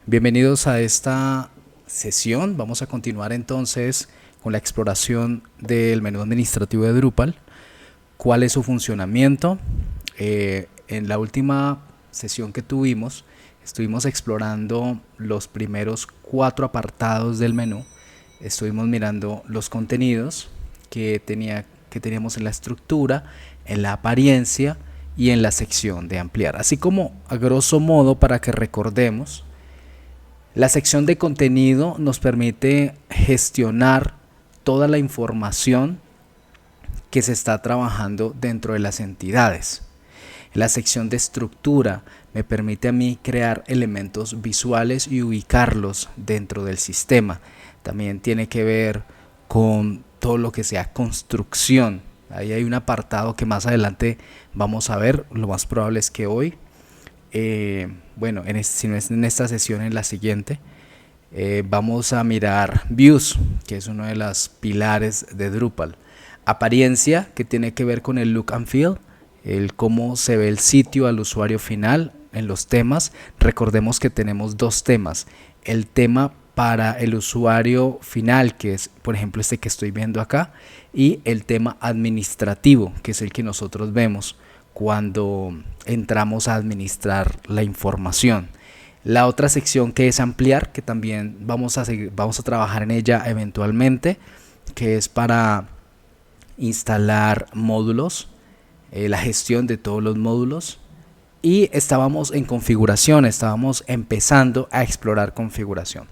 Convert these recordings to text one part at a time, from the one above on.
Bienvenidos a esta sesión. Vamos a continuar entonces con la exploración del menú administrativo de Drupal. ¿Cuál es su funcionamiento? En la última sesión que tuvimos, estuvimos explorando los primeros 4 apartados del menú. Estuvimos mirando los contenidos que teníamos en la estructura, en la apariencia y en la sección de ampliar. Así como a grosso modo, para que recordemos, la sección de contenido nos permite gestionar toda la información que se está trabajando dentro de las entidades. La sección de estructura me permite a mí crear elementos visuales y ubicarlos dentro del sistema. También tiene que ver con todo lo que sea construcción. Ahí hay un apartado que más adelante vamos a ver, lo más probable es que hoy. Bueno, si no es en esta sesión, en la siguiente, vamos a mirar Views, que es uno de los pilares de Drupal. Apariencia, que tiene que ver con el look and feel, el cómo se ve el sitio al usuario final en los temas. Recordemos que tenemos 2 temas. El tema para el usuario final, que es por ejemplo este que estoy viendo acá, y el tema administrativo, que es el que nosotros vemos cuando entramos a administrar la información. La otra sección, que es ampliar, que también vamos a trabajar en ella eventualmente, que es para instalar módulos, la gestión de todos los módulos. Y estábamos en configuración, estábamos empezando a explorar configuración.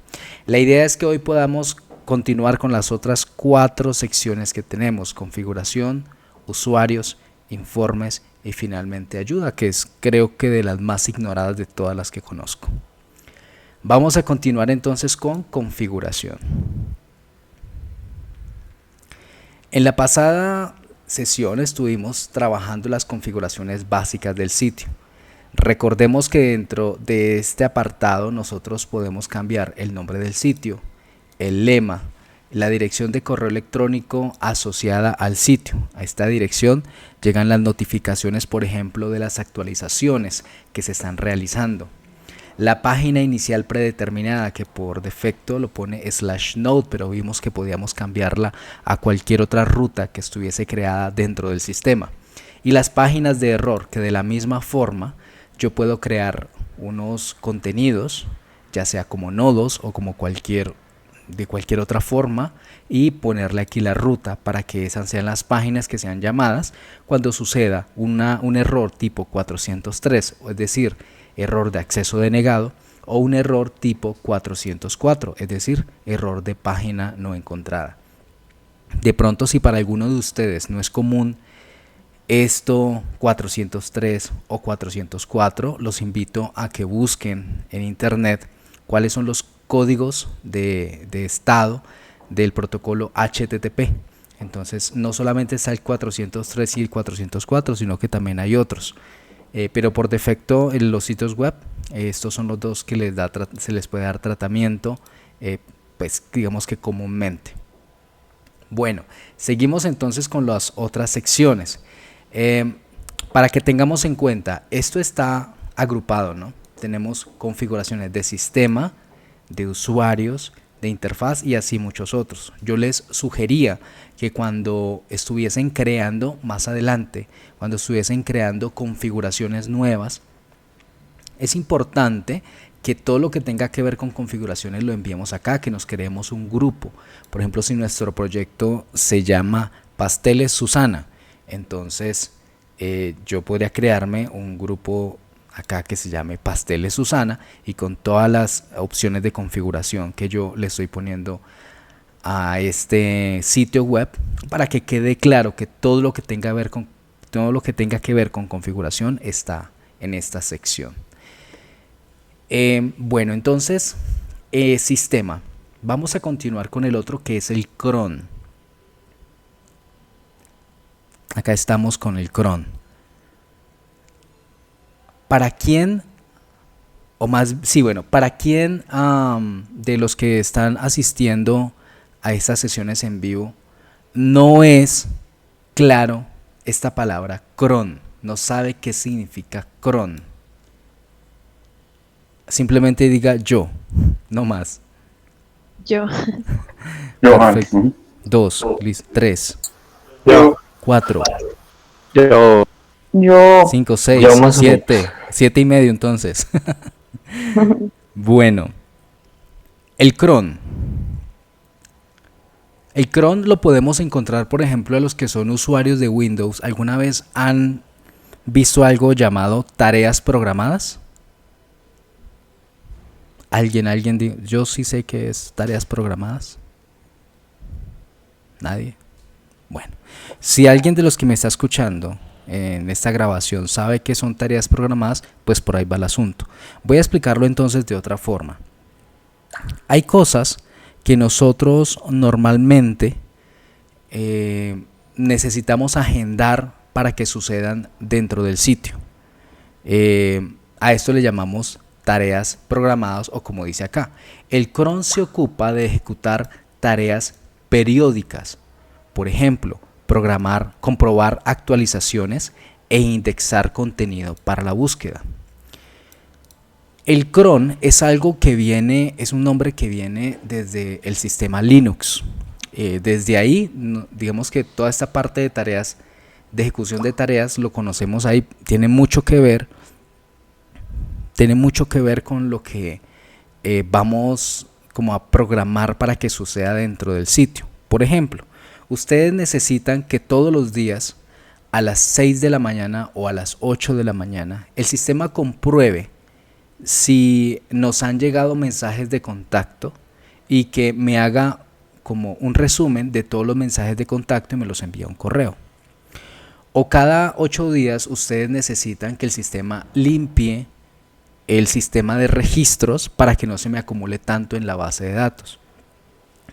La idea es que hoy podamos continuar con las otras 4 secciones que tenemos: configuración, usuarios, informes y finalmente ayuda, que es creo que de las más ignoradas de todas las que conozco. Vamos a continuar entonces con configuración. En la pasada sesión estuvimos trabajando las configuraciones básicas del sitio. Recordemos que dentro de este apartado nosotros podemos cambiar el nombre del sitio, el lema, la dirección de correo electrónico asociada al sitio. A esta dirección llegan las notificaciones, por ejemplo, de las actualizaciones que se están realizando. La página inicial predeterminada, que por defecto lo pone /node, pero vimos que podíamos cambiarla a cualquier otra ruta que estuviese creada dentro del sistema. Y las páginas de error, que de la misma forma yo puedo crear unos contenidos, ya sea como nodos o como de cualquier otra forma, y ponerle aquí la ruta para que esas sean las páginas que sean llamadas cuando suceda un error tipo 403, es decir, error de acceso denegado, o un error tipo 404, es decir, error de página no encontrada. De pronto, si para alguno de ustedes no es común esto 403 o 404, los invito a que busquen en internet cuáles son los códigos de estado del protocolo HTTP. Entonces no solamente está el 403 y el 404, sino que también hay otros. Pero por defecto en los sitios web, estos son los 2 que se les puede dar tratamiento, pues digamos que comúnmente. Bueno, seguimos entonces con las otras secciones. Para que tengamos en cuenta, esto está agrupado, ¿no? Tenemos configuraciones de sistema, de usuarios, de interfaz y así muchos otros. Yo les sugería que cuando estuviesen creando más adelante, cuando estuviesen creando configuraciones nuevas, es importante que todo lo que tenga que ver con configuraciones lo enviemos acá, que nos creemos un grupo. Por ejemplo, si nuestro proyecto se llama Pasteles Susana, entonces yo podría crearme un grupo acá que se llame Pasteles Susana, y con todas las opciones de configuración que yo le estoy poniendo a este sitio web, para que quede claro que todo lo que tenga que ver con configuración está en esta sección. Bueno, entonces sistema. Vamos a continuar con el otro, que es el cron. Acá estamos con el cron. ¿Para quién? ¿Para quién de los que están asistiendo a estas sesiones en vivo no es claro esta palabra cron? No sabe qué significa cron. Simplemente diga yo, no más. Yo. Johan. Perfecto. 2, listo. 3, Yo. 4, Yo, Yo. 5, yo 6, más o menos. 7. 7 y medio entonces. Bueno, el cron. El cron lo podemos encontrar, por ejemplo, a los que son usuarios de Windows. ¿Alguna vez han visto algo llamado tareas programadas? Yo sí sé que es tareas programadas. ¿Nadie? Bueno, si alguien de los que me está escuchando en esta grabación sabe que son tareas programadas, pues por ahí va el asunto. Voy a explicarlo entonces de otra forma. Hay cosas que nosotros normalmente necesitamos agendar para que sucedan dentro del sitio. A esto le llamamos tareas programadas o como dice acá. El cron se ocupa de ejecutar tareas periódicas. Por ejemplo, comprobar actualizaciones e indexar contenido para la búsqueda. El cron es es un nombre que viene desde el sistema Linux. Desde ahí, digamos que toda esta parte de tareas, de ejecución de tareas, lo conocemos ahí, tiene mucho que ver con lo que vamos como a programar para que suceda dentro del sitio. Por ejemplo, ustedes necesitan que todos los días a las 6 de la mañana o a las 8 de la mañana el sistema compruebe si nos han llegado mensajes de contacto y que me haga como un resumen de todos los mensajes de contacto y me los envía a un correo. O cada 8 días ustedes necesitan que el sistema limpie el sistema de registros para que no se me acumule tanto en la base de datos.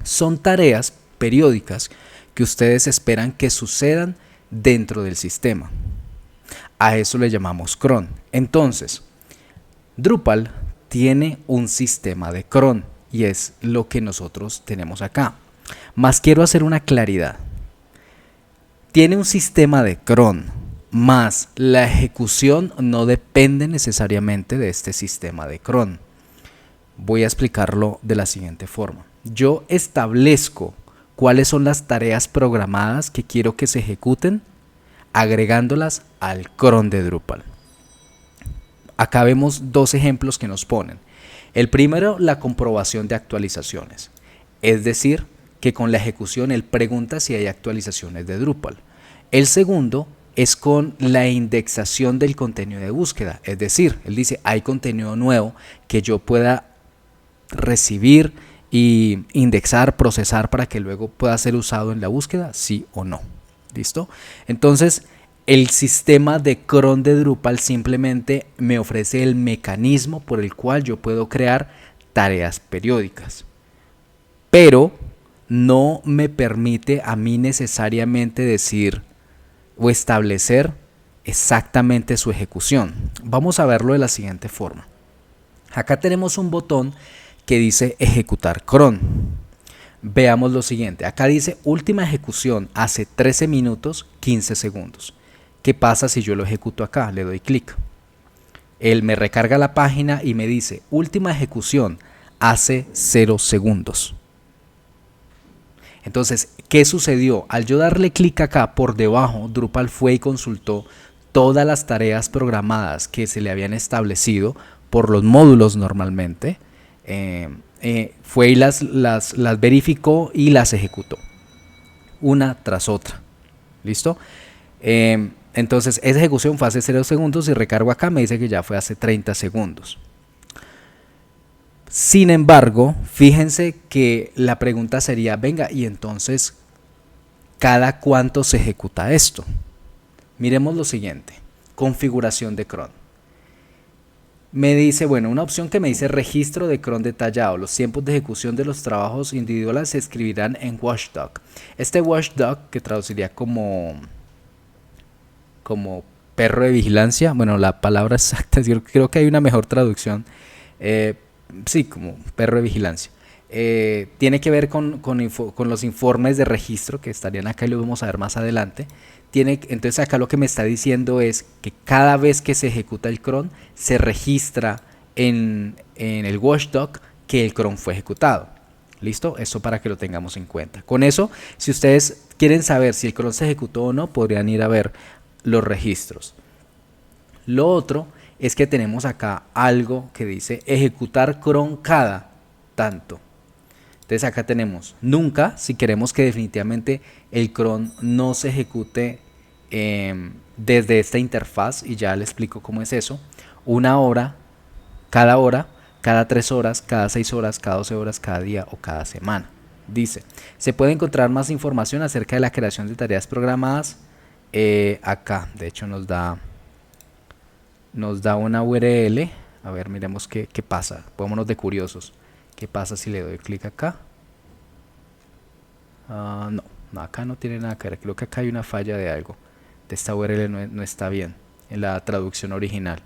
Son tareas periódicas que ustedes esperan que sucedan dentro del sistema. A eso le llamamos cron. Entonces, Drupal tiene un sistema de cron y es lo que nosotros tenemos acá. Más quiero hacer una claridad. Tiene un sistema de cron, más la ejecución no depende necesariamente de este sistema de cron. Voy a explicarlo de la siguiente forma. Yo establezco cuáles son las tareas programadas que quiero que se ejecuten agregándolas al cron de Drupal. Acá vemos dos ejemplos que nos ponen. El primero, la comprobación de actualizaciones. Es decir, que con la ejecución él pregunta si hay actualizaciones de Drupal. El segundo es con la indexación del contenido de búsqueda. Es decir, él dice, hay contenido nuevo que yo pueda recibir y indexar, procesar para que luego pueda ser usado en la búsqueda, sí o no. ¿Listo? Entonces, el sistema de cron de Drupal simplemente me ofrece el mecanismo por el cual yo puedo crear tareas periódicas. Pero no me permite a mí necesariamente decir o establecer exactamente su ejecución. Vamos a verlo de la siguiente forma. Acá tenemos un botón que dice ejecutar cron. Veamos lo siguiente. Acá dice última ejecución hace 13 minutos 15 segundos. ¿Qué pasa si yo lo ejecuto acá? Le doy clic. Él me recarga la página y me dice última ejecución hace 0 segundos. Entonces, ¿qué sucedió? Al yo darle clic acá por debajo, Drupal fue y consultó todas las tareas programadas que se le habían establecido por los módulos normalmente. Fue y las verificó y las ejecutó. Una tras otra. ¿Listo? Entonces, esa ejecución fue hace 0 segundos y recargo acá, me dice que ya fue hace 30 segundos. Sin embargo, fíjense que la pregunta sería, venga, y entonces, ¿cada cuánto se ejecuta esto? Miremos lo siguiente, configuración de cron. Me dice, bueno, una opción que me dice registro de cron detallado. Los tiempos de ejecución de los trabajos individuales se escribirán en Watchdog. Este Watchdog, que traduciría como perro de vigilancia, bueno, la palabra exacta, creo que hay una mejor traducción. Sí, como perro de vigilancia. Tiene que ver con los informes de registro que estarían acá y lo vamos a ver más adelante. Entonces acá lo que me está diciendo es que cada vez que se ejecuta el cron se registra en el watchdog que el cron fue ejecutado. ¿Listo? Eso para que lo tengamos en cuenta. Con eso, si ustedes quieren saber si el cron se ejecutó o no, podrían ir a ver los registros. Lo otro es que tenemos acá algo que dice ejecutar cron cada tanto. Entonces acá tenemos nunca, si queremos que definitivamente el cron no se ejecute desde esta interfaz, y ya le explico cómo es eso. Una hora, cada 3 horas, cada 6 horas, cada 12 horas, cada día o cada semana. Dice, se puede encontrar más información acerca de la creación de tareas programadas acá. De hecho nos da una URL. A ver, miremos qué pasa. Pongámonos de curiosos. ¿Qué pasa si le doy clic acá? No, acá no tiene nada que ver. Creo que acá hay una falla de algo. De esta URL no está bien en la traducción original.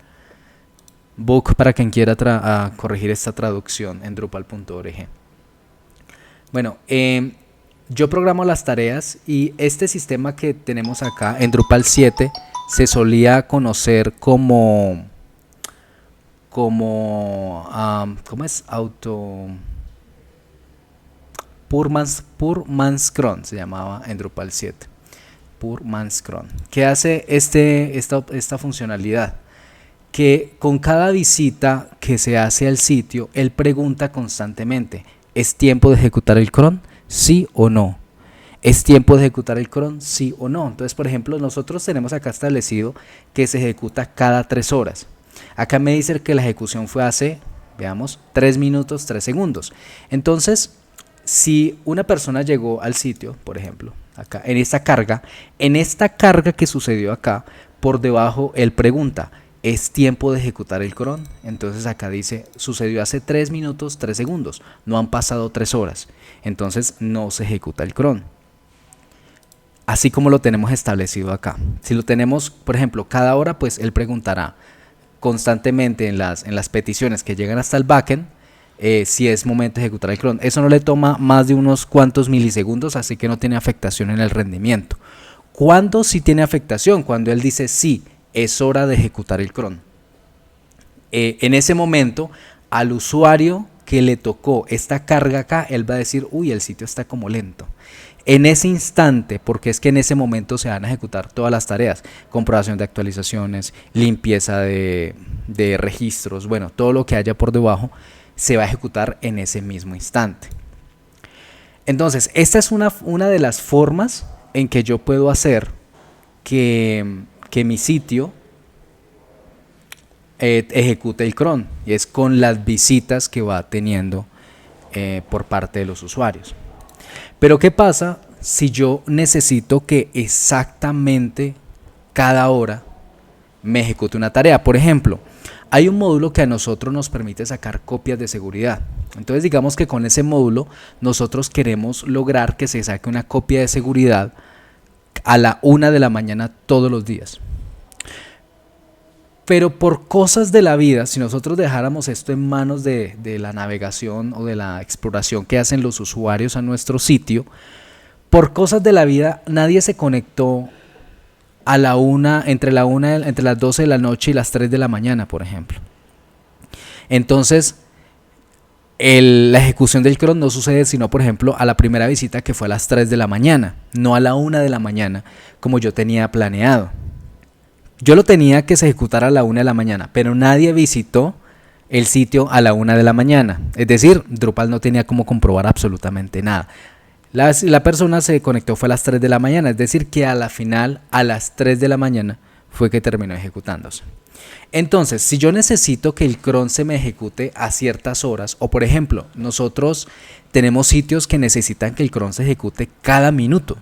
Book para quien quiera corregir esta traducción en drupal.org. Bueno, yo programo las tareas, y este sistema que tenemos acá en Drupal 7 se solía conocer como ¿cómo es? Poor Man's Cron se llamaba en Drupal 7. Poor Man's Cron. ¿Qué hace esta funcionalidad? Que con cada visita que se hace al sitio, él pregunta constantemente, ¿es tiempo de ejecutar el cron? ¿Sí o no? ¿Es tiempo de ejecutar el cron? ¿Sí o no? Entonces, por ejemplo, nosotros tenemos acá establecido que se ejecuta cada 3 horas. Acá me dice que la ejecución fue hace, veamos, 3 minutos, 3 segundos. Entonces, si una persona llegó al sitio, por ejemplo, acá, en esta carga que sucedió acá, por debajo él pregunta, ¿es tiempo de ejecutar el cron? Entonces acá dice, sucedió hace 3 minutos, 3 segundos, no han pasado 3 horas, entonces no se ejecuta el cron. Así como lo tenemos establecido acá. Si lo tenemos, por ejemplo, cada hora, pues él preguntará constantemente en las peticiones que llegan hasta el backend, si es momento de ejecutar el cron. Eso no le toma más de unos cuantos milisegundos, así que no tiene afectación en el rendimiento. ¿Cuándo sí tiene afectación? Cuando él dice sí, es hora de ejecutar el cron. En ese momento, al usuario que le tocó esta carga acá, él va a decir, uy, el sitio está como lento. En ese instante, porque es que en ese momento se van a ejecutar todas las tareas, comprobación de actualizaciones, limpieza de registros, bueno, todo lo que haya por debajo se va a ejecutar en ese mismo instante. Entonces, esta es una de las formas en que yo puedo hacer que mi sitio ejecute el cron, y es con las visitas que va teniendo por parte de los usuarios. Pero ¿qué pasa si yo necesito que exactamente cada hora me ejecute una tarea? Por ejemplo, hay un módulo que a nosotros nos permite sacar copias de seguridad. Entonces digamos que con ese módulo nosotros queremos lograr que se saque una copia de seguridad a la 1 de la mañana todos los días. Pero por cosas de la vida, si nosotros dejáramos esto en manos de la navegación o de la exploración que hacen los usuarios a nuestro sitio, por cosas de la vida nadie se conectó a la 1, entre las 12 de la noche y las 3 de la mañana, por ejemplo. Entonces, la ejecución del cron no sucede sino, por ejemplo, a la primera visita, que fue a las 3 de la mañana, no a la 1 de la mañana, como yo tenía planeado. Yo lo tenía que se ejecutara a la 1 de la mañana, pero nadie visitó el sitio a la 1 de la mañana. Es decir, Drupal no tenía cómo comprobar absolutamente nada. La persona se conectó fue a las 3 de la mañana, es decir, que a la final, a las 3 de la mañana, fue que terminó ejecutándose. Entonces, si yo necesito que el cron se me ejecute a ciertas horas, o por ejemplo, nosotros tenemos sitios que necesitan que el cron se ejecute cada minuto,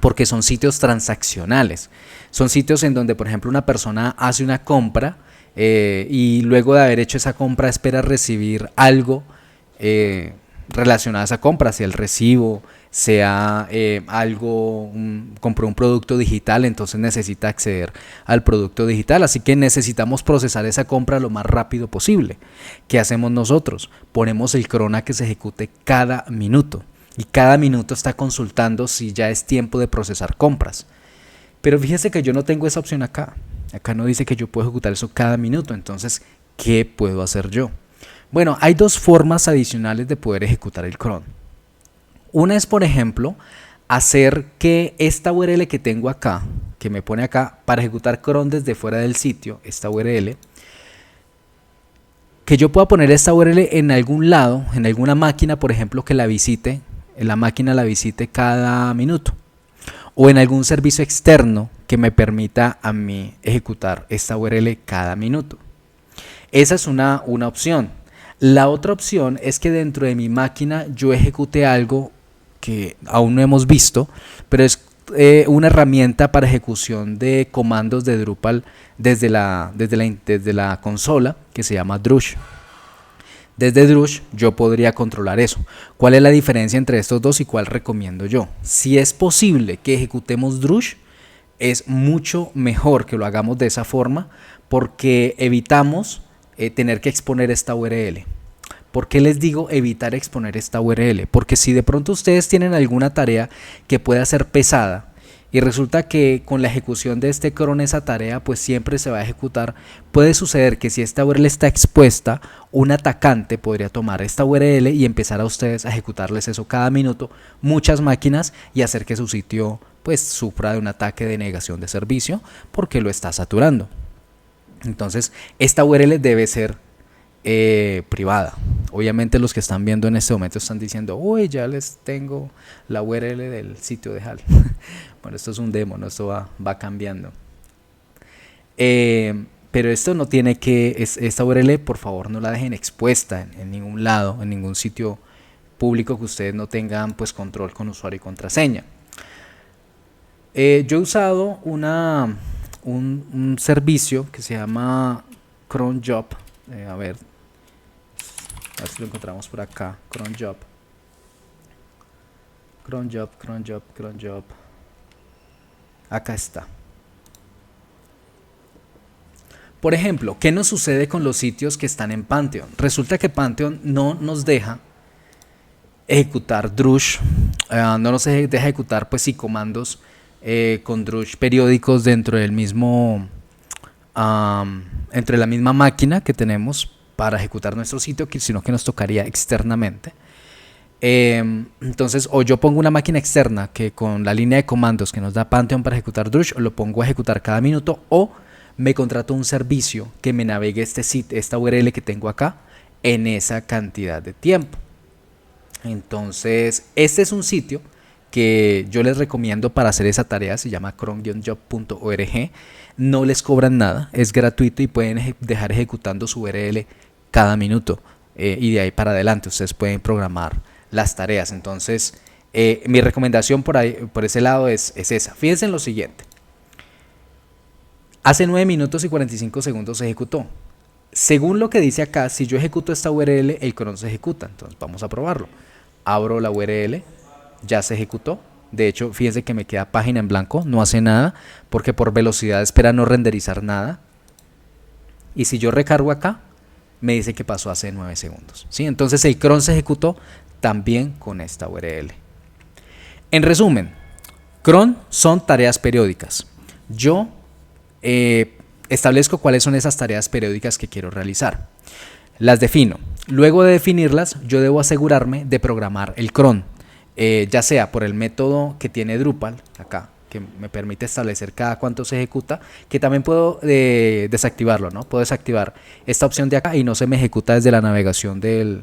porque son sitios transaccionales. Son sitios en donde, por ejemplo, una persona hace una compra y luego de haber hecho esa compra espera recibir algo relacionado a esa compra, sea el recibo, sea compró un producto digital, entonces necesita acceder al producto digital, así que necesitamos procesar esa compra lo más rápido posible. ¿Qué hacemos nosotros? Ponemos el cron a que se ejecute cada minuto, y cada minuto está consultando si ya es tiempo de procesar compras. Pero fíjese que yo no tengo esa opción acá. Acá no dice que yo puedo ejecutar eso cada minuto. Entonces, ¿Qué puedo hacer yo? Bueno, hay dos formas adicionales de poder ejecutar el cron. Una es, por ejemplo, hacer que esta URL que tengo acá, que me pone acá, para ejecutar cron desde fuera del sitio, esta URL, que yo pueda poner esta URL en algún lado, en alguna máquina, por ejemplo, que la visite, en la máquina la visite cada minuto, o en algún servicio externo que me permita a mí ejecutar esta URL cada minuto. Esa es una opción. La otra opción es que dentro de mi máquina yo ejecute algo que aún no hemos visto, pero es una herramienta para ejecución de comandos de Drupal desde la consola, que se llama Drush. Desde Drush yo podría controlar eso. ¿Cuál es la diferencia entre estos dos y cuál recomiendo yo? Si es posible que ejecutemos Drush, es mucho mejor que lo hagamos de esa forma, porque evitamos tener que exponer esta URL. ¿Por qué les digo evitar exponer esta URL? Porque si de pronto ustedes tienen alguna tarea que pueda ser pesada y resulta que con la ejecución de este cron esa tarea pues siempre se va a ejecutar, puede suceder que si esta URL está expuesta, un atacante podría tomar esta URL y empezar a ustedes a ejecutarles eso cada minuto, muchas máquinas, y hacer que su sitio pues sufra de un ataque de negación de servicio porque lo está saturando. Entonces esta URL debe ser privada. Obviamente los que están viendo en este momento están diciendo, uy, ya les tengo la URL del sitio de HAL. Bueno, esto es un demo, ¿no? Esto va cambiando. Pero esto no tiene que, esta URL por favor no la dejen expuesta en ningún lado, en ningún sitio público que ustedes no tengan pues control con usuario y contraseña. Yo he usado un servicio que se llama cron job. A ver si lo encontramos por acá. Cron job. Acá está. Por ejemplo, ¿qué nos sucede con los sitios que están en Pantheon? Resulta que Pantheon no nos deja ejecutar Drush, no nos deja ejecutar pues sí comandos con Drush periódicos dentro del mismo entre la misma máquina que tenemos para ejecutar nuestro sitio, sino que nos tocaría externamente. Entonces, o yo pongo una máquina externa que con la línea de comandos que nos da Pantheon para ejecutar Drush, lo pongo a ejecutar cada minuto, o me contrato un servicio que me navegue esta URL que tengo acá en esa cantidad de tiempo. Entonces, este es un sitio que yo les recomiendo para hacer esa tarea, se llama cron-job.org. No les cobran nada, es gratuito y pueden dejar ejecutando su URL cada minuto, y de ahí para adelante ustedes pueden programar las tareas. Entonces mi recomendación por ese lado es esa. Fíjense en lo siguiente: hace 9 minutos y 45 segundos se ejecutó. Según lo que dice acá, si yo ejecuto esta URL, el cron se ejecuta. Entonces vamos a probarlo. Abro la URL, ya se ejecutó. De hecho, fíjense que me queda página en blanco, no hace nada, porque por velocidad espera no renderizar nada. Y si yo recargo acá, me dice que pasó hace 9 segundos. ¿Sí? Entonces el cron se ejecutó también con esta URL. En resumen, cron son tareas periódicas. Yo establezco cuáles son esas tareas periódicas que quiero realizar. Las defino. Luego de definirlas, yo debo asegurarme de programar el cron. Ya sea por el método que tiene Drupal acá, que me permite establecer cada cuánto se ejecuta, que también puedo desactivarlo, ¿no? Puedo desactivar esta opción de acá y no se me ejecuta desde la navegación del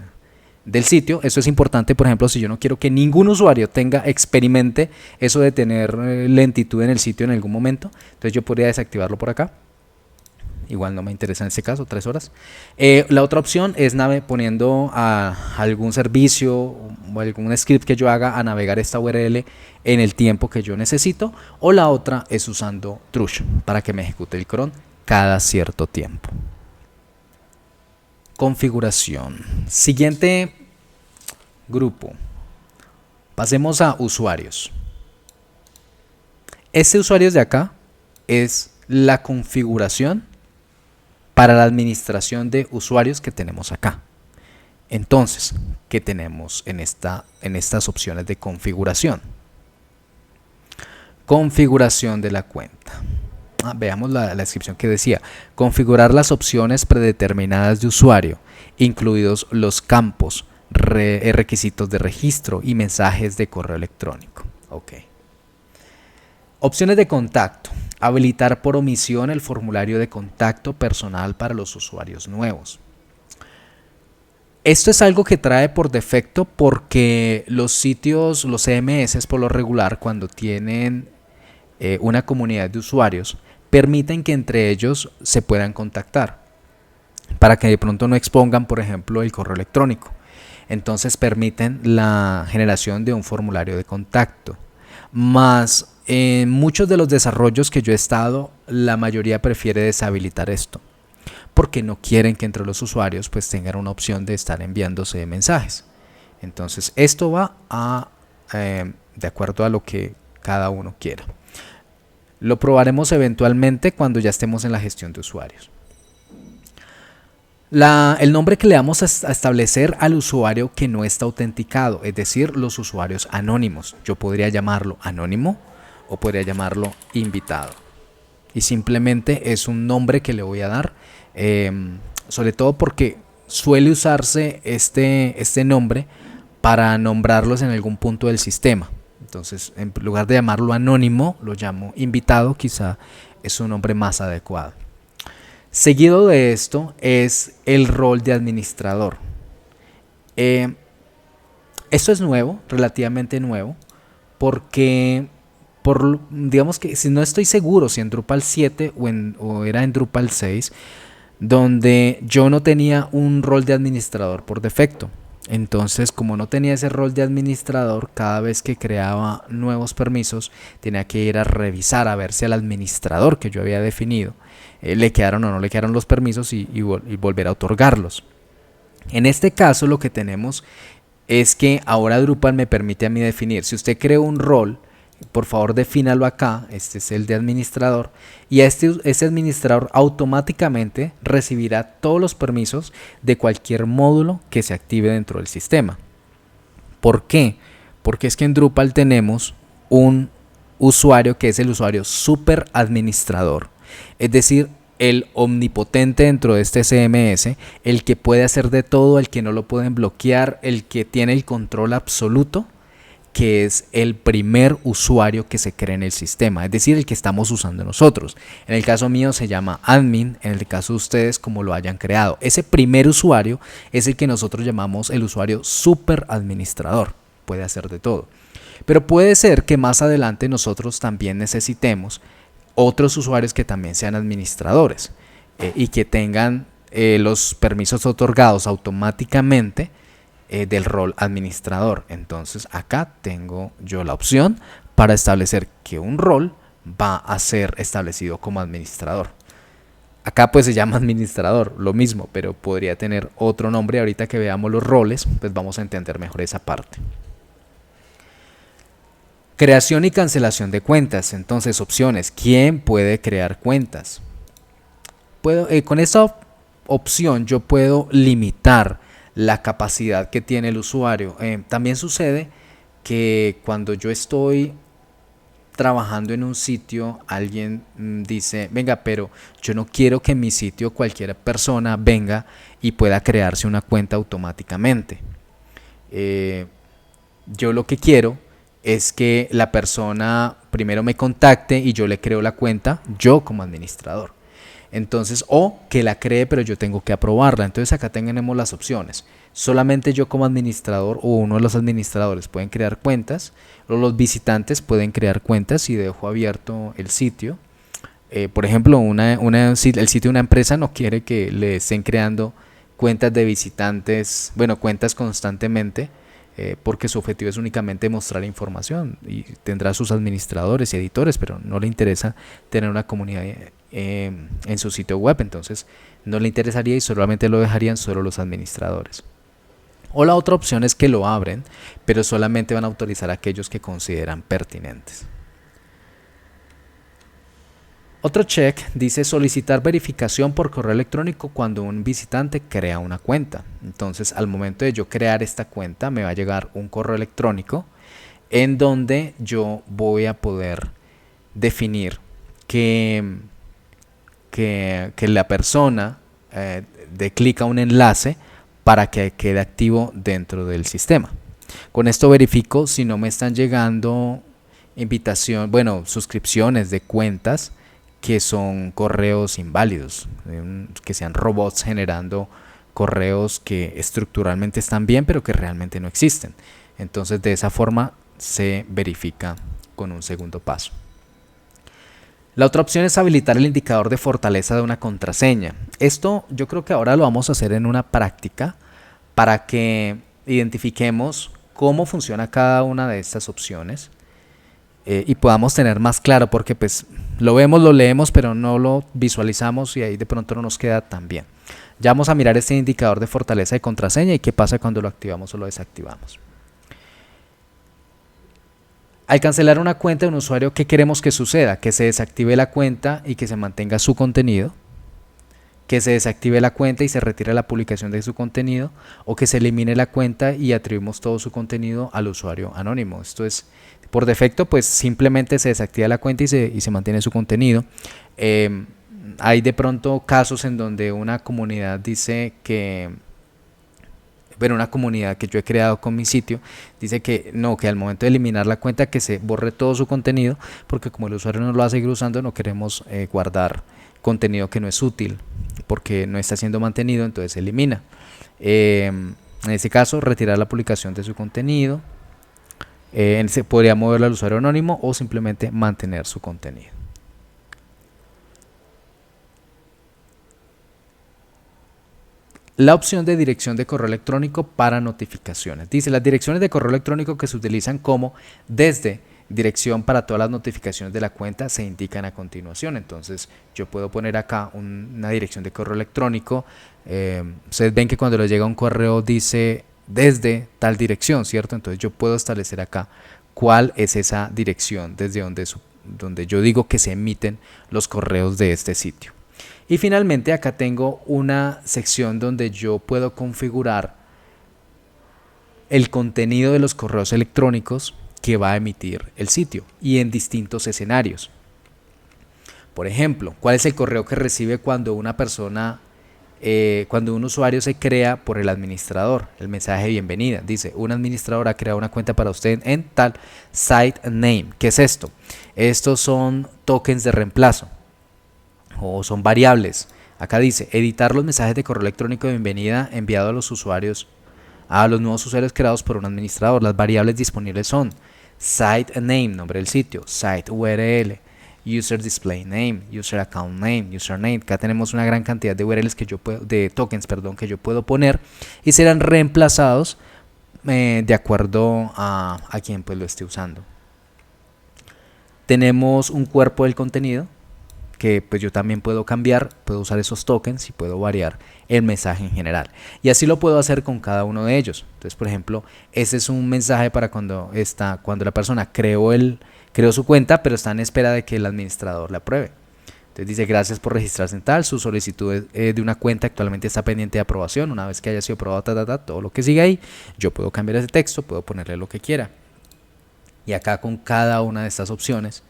sitio. Eso es importante, por ejemplo, si yo no quiero que ningún usuario experimente eso de tener lentitud en el sitio en algún momento, entonces yo podría desactivarlo por acá. Igual no me interesa en este caso, 3 horas. La otra opción es poniendo a algún servicio o algún script que yo haga a navegar esta URL en el tiempo que yo necesito. O la otra es usando Drush para que me ejecute el cron cada cierto tiempo. Configuración. Siguiente grupo. Pasemos a usuarios. Este usuario de acá es la configuración para la administración de usuarios que tenemos acá. Entonces, ¿qué tenemos en estas opciones de configuración? Configuración de la cuenta. Veamos la descripción que decía: configurar las opciones predeterminadas de usuario, incluidos los campos, requisitos de registro y mensajes de correo electrónico. Ok. Opciones de contacto. Habilitar por omisión el formulario de contacto personal para los usuarios nuevos. Esto es algo que trae por defecto porque los sitios, los CMS por lo regular, cuando tienen una comunidad de usuarios, permiten que entre ellos se puedan contactar para que de pronto no expongan, por ejemplo, el correo electrónico. Entonces permiten la generación de un formulario de contacto. Más en muchos de los desarrollos que yo he estado, la mayoría prefiere deshabilitar esto, porque no quieren que entre los usuarios pues tengan una opción de estar enviándose mensajes. Entonces esto va de acuerdo a lo que cada uno quiera. Lo probaremos eventualmente cuando ya estemos en la gestión de usuarios. El nombre que le vamos a establecer al usuario que no está autenticado, es decir, los usuarios anónimos. Yo podría llamarlo anónimo o podría llamarlo invitado. Y simplemente es un nombre que le voy a dar, sobre todo porque suele usarse este nombre para nombrarlos en algún punto del sistema. Entonces, en lugar de llamarlo anónimo, lo llamo invitado, quizá es un nombre más adecuado. Seguido de esto es el rol de administrador. Esto es nuevo, relativamente nuevo, porque digamos que si no estoy seguro si en Drupal 7 o era en Drupal 6, donde yo no tenía un rol de administrador por defecto. Entonces, como no tenía ese rol de administrador, cada vez que creaba nuevos permisos, tenía que ir a revisar a ver si al administrador que yo había definido le quedaron o no le quedaron los permisos y volver a otorgarlos. En este caso, lo que tenemos es que ahora Drupal me permite a mí definir: si usted creó un rol, por favor defínalo acá, este es el de administrador, y este administrador automáticamente recibirá todos los permisos de cualquier módulo que se active dentro del sistema. ¿Por qué? Porque es que en Drupal tenemos un usuario que es el usuario super administrador, es decir, el omnipotente dentro de este CMS, el que puede hacer de todo, el que no lo pueden bloquear, el que tiene el control absoluto, que es el primer usuario que se crea en el sistema, es decir, el que estamos usando nosotros. En el caso mío se llama admin, en el caso de ustedes como lo hayan creado. Ese primer usuario es el que nosotros llamamos el usuario super administrador, puede hacer de todo. Pero puede ser que más adelante nosotros también necesitemos otros usuarios que también sean administradores y que tengan los permisos otorgados automáticamente del rol administrador. Entonces acá tengo yo la opción para establecer que un rol va a ser establecido como administrador. Acá pues se llama administrador, lo mismo, pero podría tener otro nombre. Ahorita que veamos los roles, pues vamos a entender mejor esa parte. Creación y cancelación de cuentas. Entonces, opciones: ¿quién puede crear cuentas? Con esta opción yo puedo limitar la capacidad que tiene el usuario. También sucede que cuando yo estoy trabajando en un sitio, alguien dice: venga, pero yo no quiero que en mi sitio cualquier persona venga y pueda crearse una cuenta automáticamente. Yo lo que quiero es que la persona primero me contacte y yo le creo la cuenta, yo como administrador. Entonces, o que la cree pero yo tengo que aprobarla. Entonces acá tenemos las opciones: solamente yo como administrador o uno de los administradores pueden crear cuentas, o los visitantes pueden crear cuentas y dejo abierto el sitio. Por ejemplo, el sitio de una empresa no quiere que le estén creando cuentas de visitantes, cuentas constantemente, porque su objetivo es únicamente mostrar información y tendrá sus administradores y editores, pero no le interesa tener una comunidad en su sitio web. Entonces no le interesaría y solamente lo dejarían solo los administradores. O la otra opción es que lo abren, pero solamente van a autorizar a aquellos que consideran pertinentes. Otro check dice: solicitar verificación por correo electrónico cuando un visitante crea una cuenta. Entonces, al momento de yo crear esta cuenta, me va a llegar un correo electrónico en donde yo voy a poder definir que que la persona dé clic a un enlace para que quede activo dentro del sistema. Con esto verifico si no me están llegando suscripciones de cuentas que son correos inválidos, que sean robots generando correos que estructuralmente están bien pero que realmente no existen. Entonces de esa forma se verifica con un segundo paso. La otra opción es habilitar el indicador de fortaleza de una contraseña. Esto yo creo que ahora lo vamos a hacer en una práctica para que identifiquemos cómo funciona cada una de estas opciones y podamos tener más claro, porque pues lo vemos, lo leemos, pero no lo visualizamos y ahí de pronto no nos queda tan bien. Ya vamos a mirar este indicador de fortaleza de contraseña y qué pasa cuando lo activamos o lo desactivamos. Al cancelar una cuenta de un usuario, ¿qué queremos que suceda? Que se desactive la cuenta y que se mantenga su contenido, que se desactive la cuenta y se retire la publicación de su contenido, o que se elimine la cuenta y atribuimos todo su contenido al usuario anónimo. Esto es, por defecto, pues simplemente se desactiva la cuenta y se mantiene su contenido. Hay de pronto casos en donde una comunidad dice que, una comunidad que yo he creado con mi sitio, dice que no, que al momento de eliminar la cuenta que se borre todo su contenido, porque como el usuario no lo va a seguir usando, no queremos guardar contenido que no es útil, porque no está siendo mantenido, entonces se elimina. En ese caso, retirar la publicación de su contenido, se podría moverlo al usuario anónimo o simplemente mantener su contenido. La opción de dirección de correo electrónico para notificaciones. Dice, las direcciones de correo electrónico que se utilizan como desde dirección para todas las notificaciones de la cuenta se indican a continuación. Entonces yo puedo poner acá una dirección de correo electrónico. Ustedes ven que cuando les llega un correo dice desde tal dirección, ¿cierto? Entonces yo puedo establecer acá cuál es esa dirección desde donde yo digo que se emiten los correos de este sitio. Y finalmente acá tengo una sección donde yo puedo configurar el contenido de los correos electrónicos que va a emitir el sitio y en distintos escenarios. Por ejemplo, ¿cuál es el correo que recibe cuando una persona, cuando un usuario se crea por el administrador? El mensaje de bienvenida. Dice, un administrador ha creado una cuenta para usted en tal site name. ¿Qué es esto? Estos son tokens de reemplazo o son variables. Acá dice, editar los mensajes de correo electrónico de bienvenida enviado a los nuevos usuarios creados por un administrador. Las variables disponibles son site name, nombre del sitio, site URL, user display name, user account name, username. Acá tenemos una gran cantidad de URLs de tokens, que yo puedo poner y serán reemplazados de acuerdo a quien pues lo esté usando. Tenemos un cuerpo del contenido que pues yo también puedo cambiar, puedo usar esos tokens y puedo variar el mensaje en general. Y así lo puedo hacer con cada uno de ellos. Entonces, por ejemplo, ese es un mensaje para cuando la persona creó su cuenta, pero está en espera de que el administrador la apruebe. Entonces dice, gracias por registrarse en tal, su solicitud de una cuenta actualmente está pendiente de aprobación. Una vez que haya sido aprobado, todo lo que sigue ahí, yo puedo cambiar ese texto, puedo ponerle lo que quiera. Y acá con cada una de estas opciones,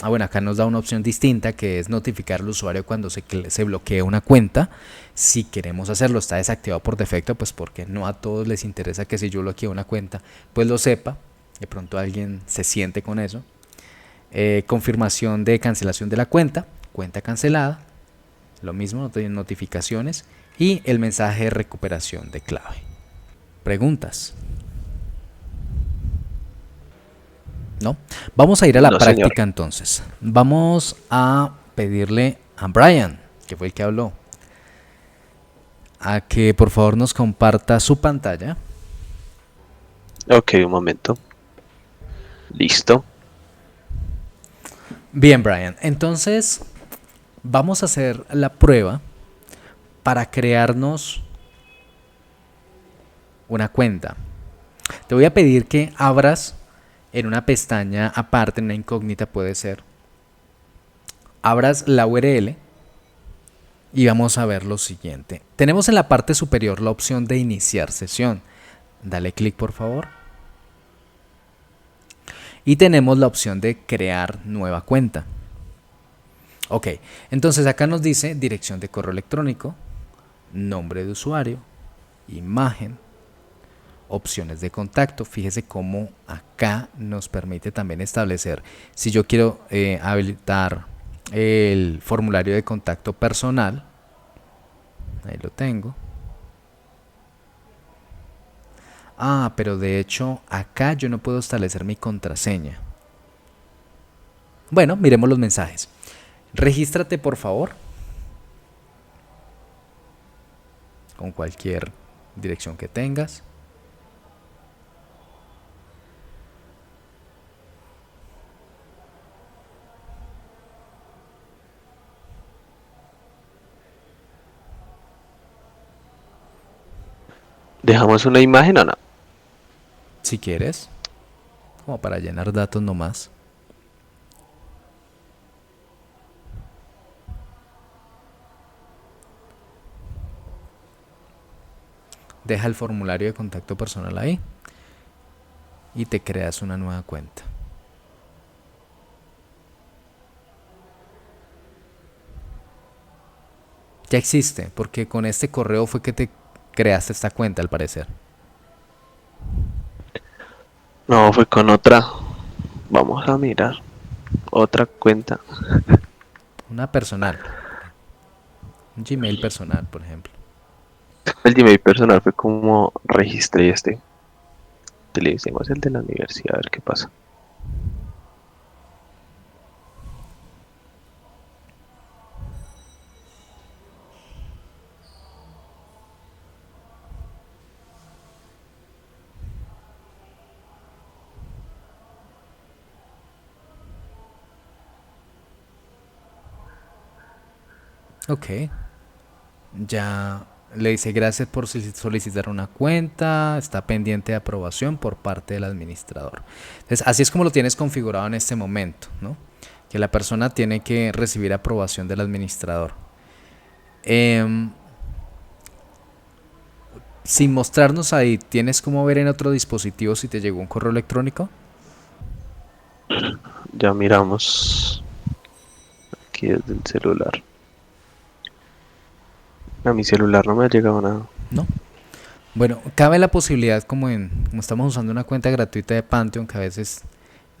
acá nos da una opción distinta que es notificar al usuario cuando se bloquee una cuenta. Si queremos hacerlo, está desactivado por defecto, pues porque no a todos les interesa que si yo bloqueo una cuenta, pues lo sepa. De pronto alguien se siente con eso. Confirmación de cancelación de la cuenta cancelada. Lo mismo, notificaciones y el mensaje de recuperación de clave. ¿Preguntas? ¿No? Vamos a ir a la práctica, señor. Entonces. Vamos a pedirle a Brian, que fue el que habló, a que por favor nos comparta su pantalla. Ok, un momento. Listo. Bien, Brian. Entonces, vamos a hacer la prueba para crearnos una cuenta. Te voy a pedir que abras en una pestaña aparte, en una incógnita puede ser, abras la URL y vamos a ver lo siguiente. Tenemos en la parte superior la opción de iniciar sesión. Dale clic, por favor. Y tenemos la opción de crear nueva cuenta. Ok, entonces acá nos dice dirección de correo electrónico, nombre de usuario, imagen, opciones de contacto. Fíjese cómo acá nos permite también establecer si yo quiero habilitar el formulario de contacto personal. Ahí lo tengo. Ah, pero de hecho acá yo no puedo establecer mi contraseña. Bueno, miremos los mensajes. Regístrate por favor con cualquier dirección que tengas. ¿Dejamos una imagen o no? Si quieres, como para llenar datos nomás. Deja el formulario de contacto personal ahí y te creas una nueva cuenta. Ya existe, porque con este correo fue que te creaste esta cuenta al parecer. No, fue con otra. Vamos a mirar. Otra cuenta. Una personal. Un Gmail personal, por ejemplo. El Gmail personal fue como registré este. Utilicemos el de la universidad a ver qué pasa. Ok. Ya le dice gracias por solicitar una cuenta. Está pendiente de aprobación por parte del administrador. Entonces, así es como lo tienes configurado en este momento, ¿no? Que la persona tiene que recibir aprobación del administrador. Sin mostrarnos ahí, ¿tienes cómo ver en otro dispositivo si te llegó un correo electrónico? Ya miramos. Aquí desde el celular. A mi celular no me ha llegado nada. No. Bueno, cabe la posibilidad como estamos usando una cuenta gratuita de Pantheon, que a veces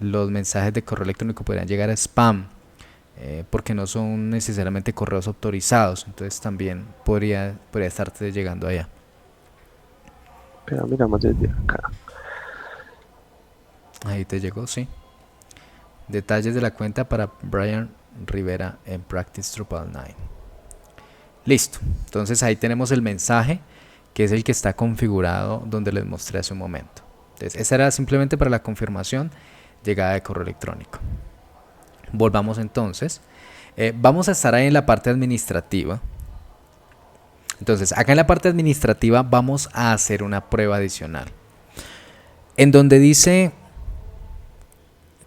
los mensajes de correo electrónico podrían llegar a spam, porque no son necesariamente correos autorizados, entonces también podría estarte llegando allá. Pero miramos desde acá. Ahí te llegó, sí. Detalles de la cuenta para Brian Rivera en Practice Drupal 9. Listo. Entonces ahí tenemos el mensaje, que es el que está configurado donde les mostré hace un momento. Entonces, esa era simplemente para la confirmación, llegada de correo electrónico. Volvamos entonces. Vamos a estar ahí en la parte administrativa. Entonces, acá en la parte administrativa vamos a hacer una prueba adicional. En donde dice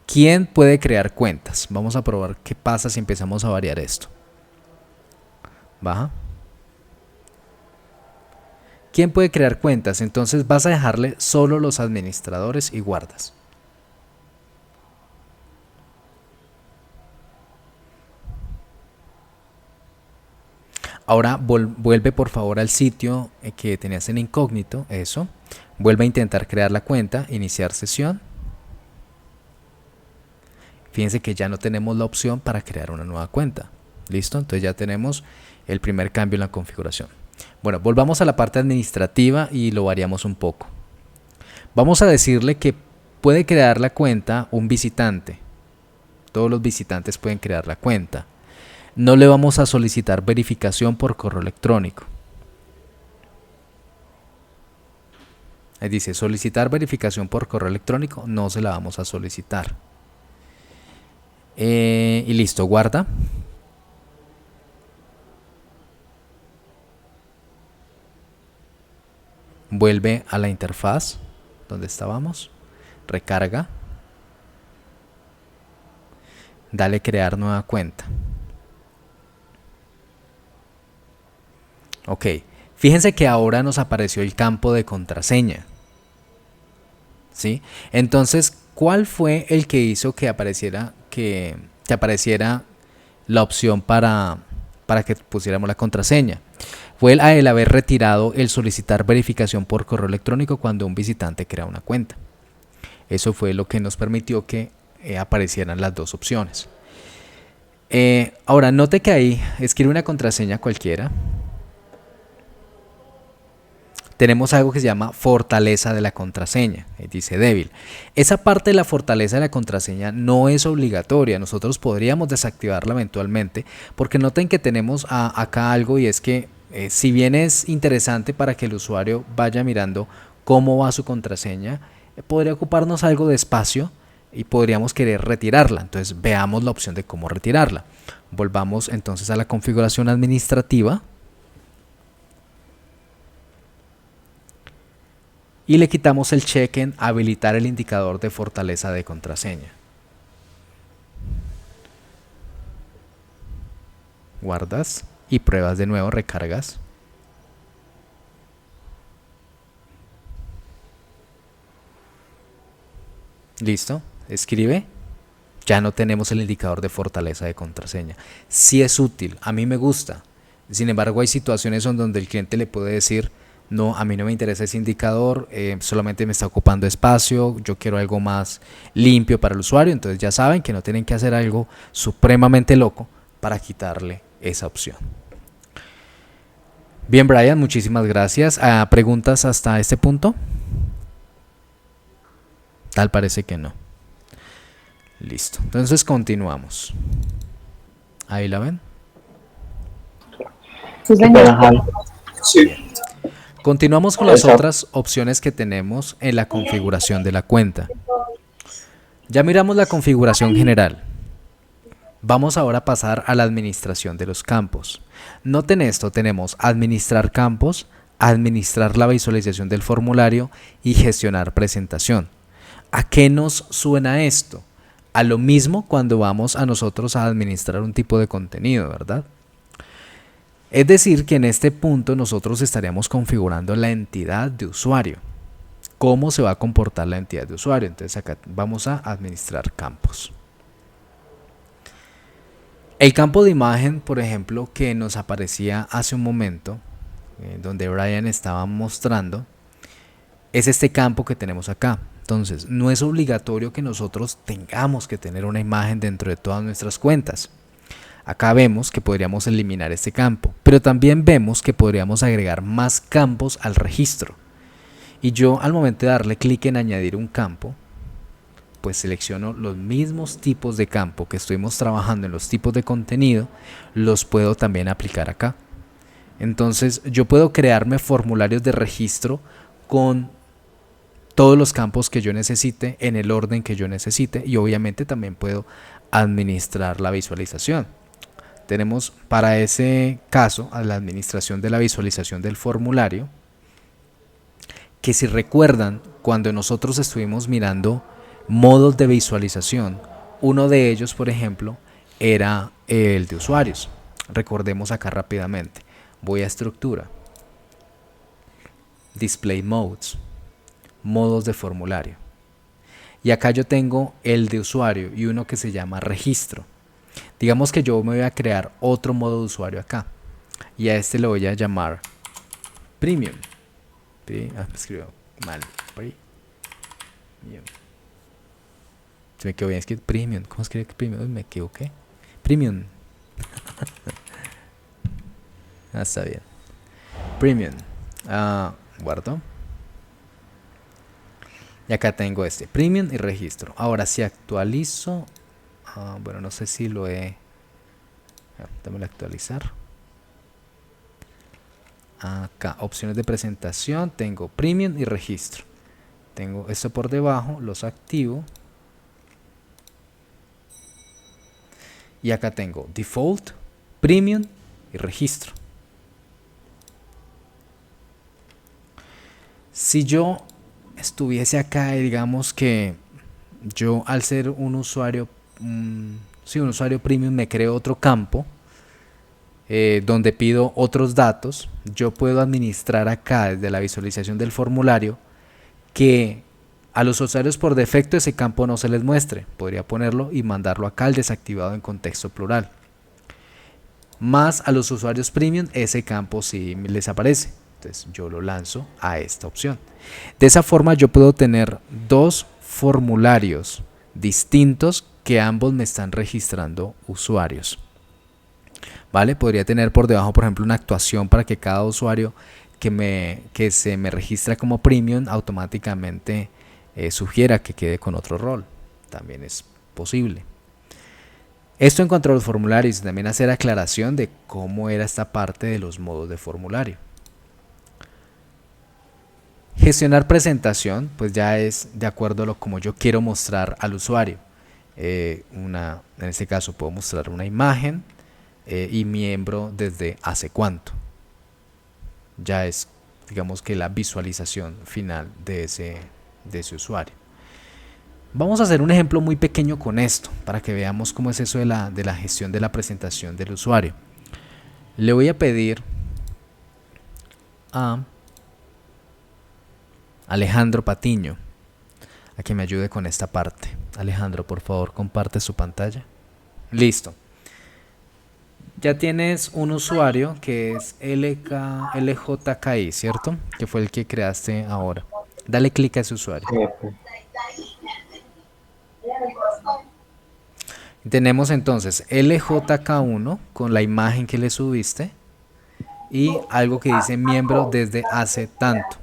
quién puede crear cuentas. Vamos a probar qué pasa si empezamos a variar esto. Baja. ¿Quién puede crear cuentas? Entonces vas a dejarle solo los administradores y guardas. Ahora vuelve por favor al sitio que tenías en incógnito, eso. Vuelve a intentar crear la cuenta, iniciar sesión. Fíjense que ya no tenemos la opción para crear una nueva cuenta. ¿Listo? Entonces ya tenemos el primer cambio en la configuración. Bueno, volvamos a la parte administrativa y lo variamos un poco. Vamos a decirle que puede crear la cuenta un visitante. Todos los visitantes pueden crear la cuenta. No le vamos a solicitar verificación por correo electrónico. Ahí dice solicitar verificación por correo electrónico, no se la vamos a solicitar. Y listo, guarda. Vuelve a la interfaz donde estábamos. Recarga. Dale crear nueva cuenta. Ok, fíjense que ahora nos apareció el campo de contraseña. ¿Sí? Entonces, ¿cuál fue el que hizo que apareciera la opción para que pusiéramos la contraseña. Fue el haber retirado el solicitar verificación por correo electrónico cuando un visitante crea una cuenta. Eso fue lo que nos permitió que aparecieran las dos opciones. Ahora, note que ahí escribe una contraseña cualquiera. Tenemos algo que se llama fortaleza de la contraseña, dice débil. Esa parte de la fortaleza de la contraseña no es obligatoria, nosotros podríamos desactivarla eventualmente, porque noten que tenemos acá algo, y es que si bien es interesante para que el usuario vaya mirando cómo va su contraseña, podría ocuparnos algo de espacio y podríamos querer retirarla. Entonces veamos la opción de cómo retirarla. Volvamos entonces a la configuración administrativa y le quitamos el check en habilitar el indicador de fortaleza de contraseña. Guardas y pruebas de nuevo, recargas. Listo, escribe. Ya no tenemos el indicador de fortaleza de contraseña. Sí es útil, a mí me gusta. Sin embargo, hay situaciones en donde el cliente le puede decir: no, a mí no me interesa ese indicador, solamente me está ocupando espacio, yo quiero algo más limpio para el usuario. Entonces ya saben que no tienen que hacer algo supremamente loco para quitarle esa opción. Bien, Brian, muchísimas gracias. ¿Preguntas hasta este punto? Tal parece que no. Listo, entonces continuamos. Ahí la ven. Sí, señor. Sí. Continuamos con las otras opciones que tenemos en la configuración de la cuenta. Ya miramos la configuración general. Vamos ahora a pasar a la administración de los campos. Noten esto, tenemos administrar campos, administrar la visualización del formulario y gestionar presentación. ¿A qué nos suena esto? A lo mismo cuando vamos a nosotros a administrar un tipo de contenido, ¿verdad? Es decir, que en este punto nosotros estaríamos configurando la entidad de usuario. ¿Cómo se va a comportar la entidad de usuario? Entonces acá vamos a administrar campos. El campo de imagen, por ejemplo, que nos aparecía hace un momento, donde Brian estaba mostrando, es este campo que tenemos acá. Entonces, no es obligatorio que nosotros tengamos que tener una imagen dentro de todas nuestras cuentas. Acá vemos que podríamos eliminar este campo, pero también vemos que podríamos agregar más campos al registro. Y yo, al momento de darle clic en añadir un campo, pues selecciono los mismos tipos de campo que estuvimos trabajando en los tipos de contenido, los puedo también aplicar acá. Entonces, yo puedo crearme formularios de registro con todos los campos que yo necesite, en el orden que yo necesite, y obviamente también puedo administrar la visualización. Tenemos para ese caso a la administración de la visualización del formulario, que si recuerdan, cuando nosotros estuvimos mirando modos de visualización, uno de ellos, por ejemplo, era el de usuarios. Recordemos acá rápidamente. Voy a estructura, display modes, modos de formulario, y acá yo tengo el de usuario y uno que se llama registro. Digamos que yo me voy a crear otro modo de usuario acá, y a este le voy a llamar Premium. Escribo mal. Premium. Se me quedó bien escrito Premium. ¿Cómo escribe Premium? Uy, me equivoqué. Premium. Está bien. Premium. Guardo. Y acá tengo este Premium y registro. Ahora si actualizo, bueno, no sé si lo he, déjame actualizar. Acá opciones de presentación, tengo Premium y registro. Tengo esto por debajo, los activo. Y acá tengo Default, Premium y registro. Si yo estuviese acá y digamos que yo, al ser un usuario, un usuario premium, me creo otro campo donde pido otros datos, yo puedo administrar acá desde la visualización del formulario que a los usuarios por defecto ese campo no se les muestre. Podría ponerlo y mandarlo acá al desactivado en contexto plural. más a los usuarios premium ese campo sí les aparece. Entonces yo lo lanzo a esta opción. De esa forma yo puedo tener dos formularios distintos que ambos me están registrando usuarios. ¿Vale? Podría tener por debajo, por ejemplo, una actuación para que cada usuario que se me registra como premium automáticamente sugiera que quede con otro rol. También es posible. Esto en cuanto a los formularios, y también hacer aclaración de cómo era esta parte de los modos de formulario. Gestionar presentación, pues ya es de acuerdo a lo como yo quiero mostrar al usuario. En este caso puedo mostrar una imagen y miembro desde hace cuánto. Ya es, digamos que la visualización final de ese usuario. Vamos a hacer un ejemplo muy pequeño con esto, para que veamos cómo es eso de la gestión de la presentación del usuario. Le voy a pedir a Alejandro Patiño a que me ayude con esta parte. Alejandro, por favor, comparte su pantalla. Listo. Ya tienes un usuario que es LJKI, ¿cierto? Que fue el que creaste ahora. Dale clic a ese usuario. Tenemos entonces LJK1 con la imagen que le subiste y algo que dice miembro desde hace tanto.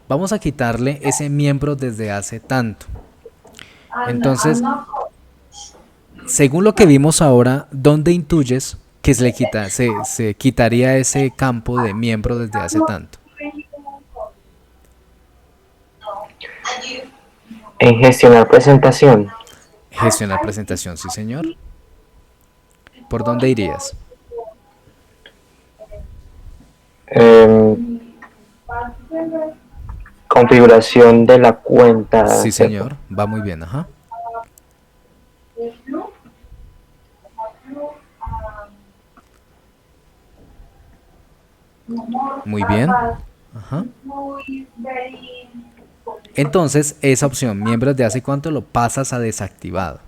Vamos a quitarle ese miembro desde hace tanto. Entonces, según lo que vimos ahora, ¿dónde intuyes que se quitaría ese campo de miembro desde hace tanto? En gestionar presentación. Gestionar presentación, sí señor. ¿Por dónde irías? Configuración de la cuenta. Sí ¿cierto? señor, va muy bien, ajá. Muy bien. Ajá. Entonces, esa opción, miembros de hace cuánto, lo pasas a desactivado.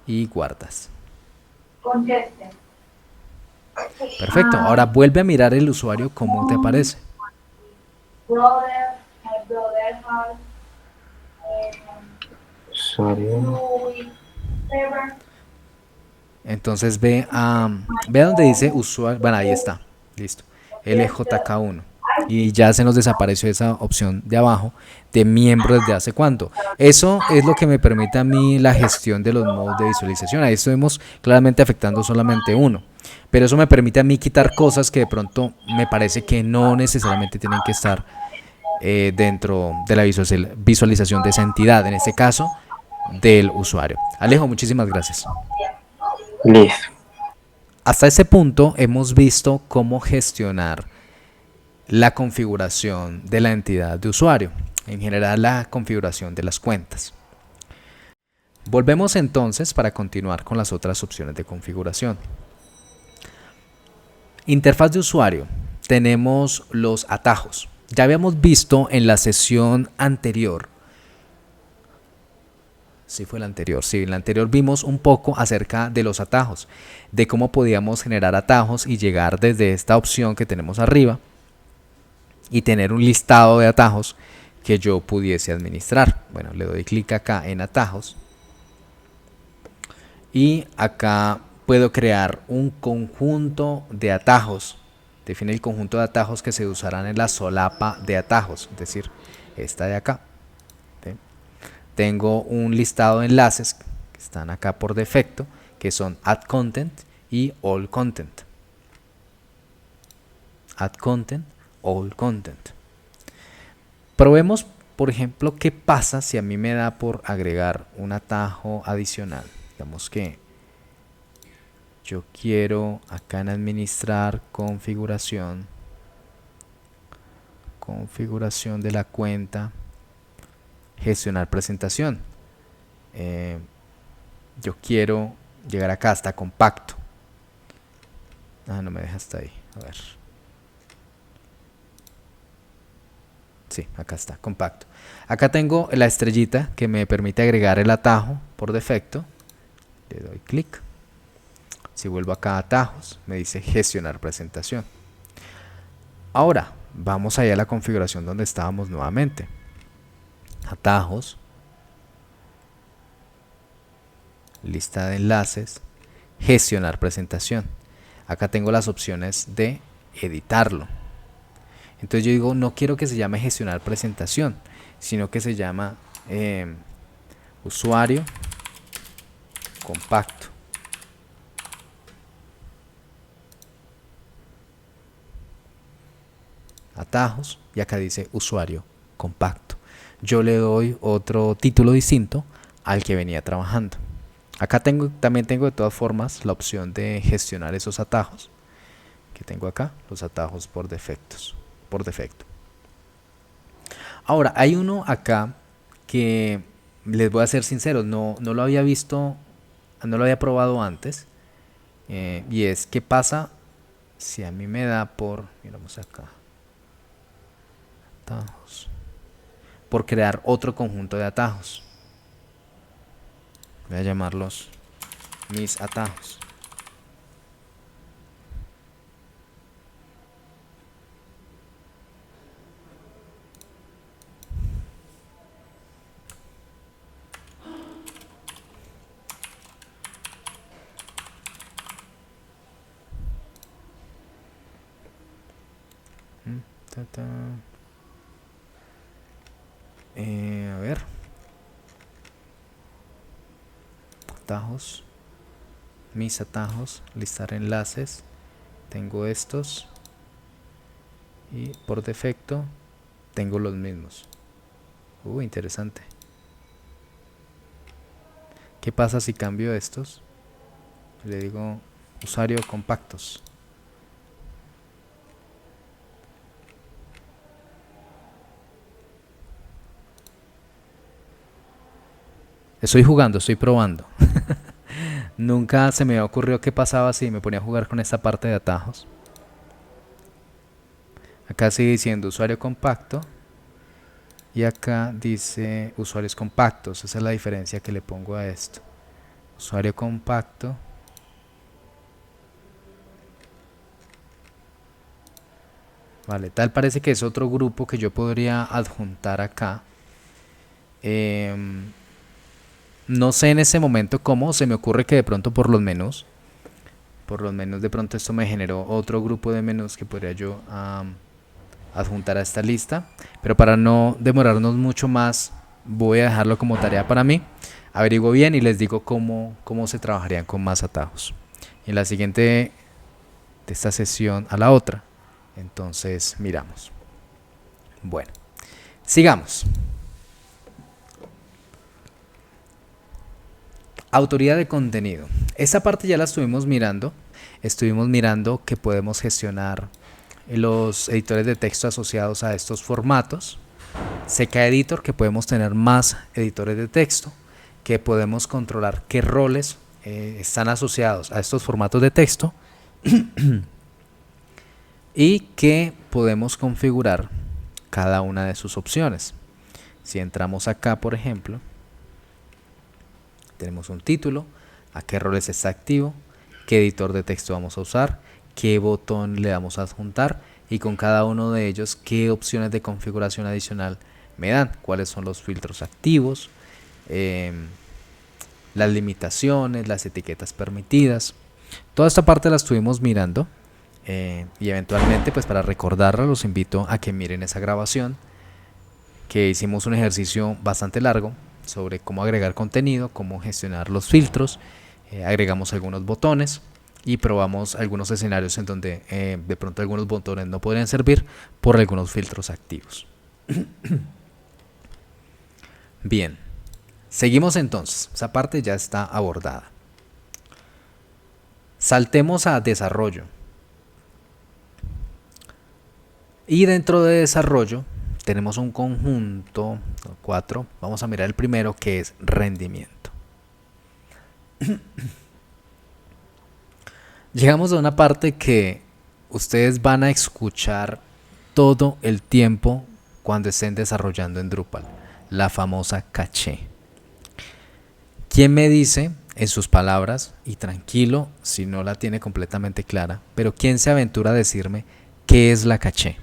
Y guardas. Perfecto. Ahora vuelve a mirar el usuario cómo te aparece. Usuario. Entonces ve donde dice usuario. Bueno, ahí está. Listo. LJK1. Y ya se nos desapareció esa opción de abajo de miembro desde hace cuánto. Eso es lo que me permite a mí la gestión de los modos de visualización. Ahí estamos claramente afectando solamente uno. Pero eso me permite a mí quitar cosas que de pronto me parece que no necesariamente tienen que estar dentro de la visualización de esa entidad. En este caso, del usuario. Alejo, muchísimas gracias. Listo. Hasta ese punto hemos visto cómo gestionar la configuración de la entidad de usuario, en general la configuración de las cuentas. Volvemos entonces para continuar con las otras opciones de configuración. Interfaz de usuario. Tenemos los atajos. Ya habíamos visto en la sesión anterior. Sí, fue la anterior. Sí, en la anterior vimos un poco acerca de los atajos, de cómo podíamos generar atajos y llegar desde esta opción que tenemos arriba y tener un listado de atajos que yo pudiese administrar. Bueno, le doy clic acá en atajos y acá puedo crear un conjunto de atajos. Define el conjunto de atajos que se usarán en la solapa de atajos, es decir, esta de acá. ¿Sí? Tengo un listado de enlaces que están acá por defecto, que son add content y all content. Add content, all content. Probemos, por ejemplo, qué pasa si a mí me da por agregar un atajo adicional. Digamos que yo quiero acá en administrar configuración de la cuenta, gestionar presentación. Yo quiero llegar acá hasta compacto. No me deja hasta ahí. A ver. Sí, acá está, compacto. Acá tengo la estrellita que me permite agregar el atajo por defecto. Le doy clic. Si vuelvo acá a atajos, me dice gestionar presentación. Ahora, vamos allá a la configuración donde estábamos nuevamente. Atajos, lista de enlaces, gestionar presentación. Acá tengo las opciones de editarlo. Entonces yo digo, no quiero que se llame gestionar presentación, sino que se llama usuario compacto. Atajos, y acá dice usuario compacto. Yo le doy otro título distinto al que venía trabajando. Acá también tengo de todas formas la opción de gestionar esos atajos que tengo acá, los atajos por defecto. Ahora, hay uno acá que les voy a ser sincero, no lo había visto, no lo había probado antes, y es qué pasa si a mí me da por, miramos acá, atajos, por crear otro conjunto de atajos. Voy a llamarlos mis atajos. A ver. Atajos. Mis atajos. Listar enlaces. Tengo estos. Y por defecto tengo los mismos. Interesante. ¿Qué pasa si cambio estos? Le digo usuario compactos. Estoy jugando, estoy probando. Nunca se me ocurrió qué pasaba si me ponía a jugar con esta parte de atajos. Acá sigue diciendo usuario compacto. Y acá dice usuarios compactos. Esa es la diferencia que le pongo a esto. Usuario compacto. Vale, tal parece que es otro grupo que yo podría adjuntar acá. No sé en ese momento cómo, se me ocurre que de pronto por los menús de pronto esto me generó otro grupo de menús que podría yo adjuntar a esta lista, pero para no demorarnos mucho más voy a dejarlo como tarea para mí. Averiguo bien y les digo cómo se trabajarían con más atajos. Y en la siguiente de esta sesión a la otra, entonces miramos. Bueno, sigamos. Autoridad de contenido. Esta parte ya la estuvimos mirando. Estuvimos mirando que podemos gestionar los editores de texto asociados a estos formatos. CK Editor, que podemos tener más editores de texto, que podemos controlar qué roles están asociados a estos formatos de texto y que podemos configurar cada una de sus opciones. Si entramos acá, por ejemplo, tenemos un título, a qué roles está activo, qué editor de texto vamos a usar, qué botón le vamos a adjuntar y con cada uno de ellos qué opciones de configuración adicional me dan, cuáles son los filtros activos, las limitaciones, las etiquetas permitidas. Toda esta parte la estuvimos mirando y eventualmente, pues para recordarla, los invito a que miren esa grabación, que hicimos un ejercicio bastante largo sobre cómo agregar contenido, cómo gestionar los filtros, agregamos algunos botones y probamos algunos escenarios en donde de pronto algunos botones no podrían servir por algunos filtros activos. Bien, seguimos entonces, esa parte ya está abordada. Saltemos a desarrollo. Y dentro de desarrollo tenemos un conjunto, 4, vamos a mirar el primero que es rendimiento. Llegamos a una parte que ustedes van a escuchar todo el tiempo cuando estén desarrollando en Drupal, la famosa caché. ¿Quién me dice en sus palabras y tranquilo si no la tiene completamente clara, pero ¿quién se aventura a decirme qué es la caché?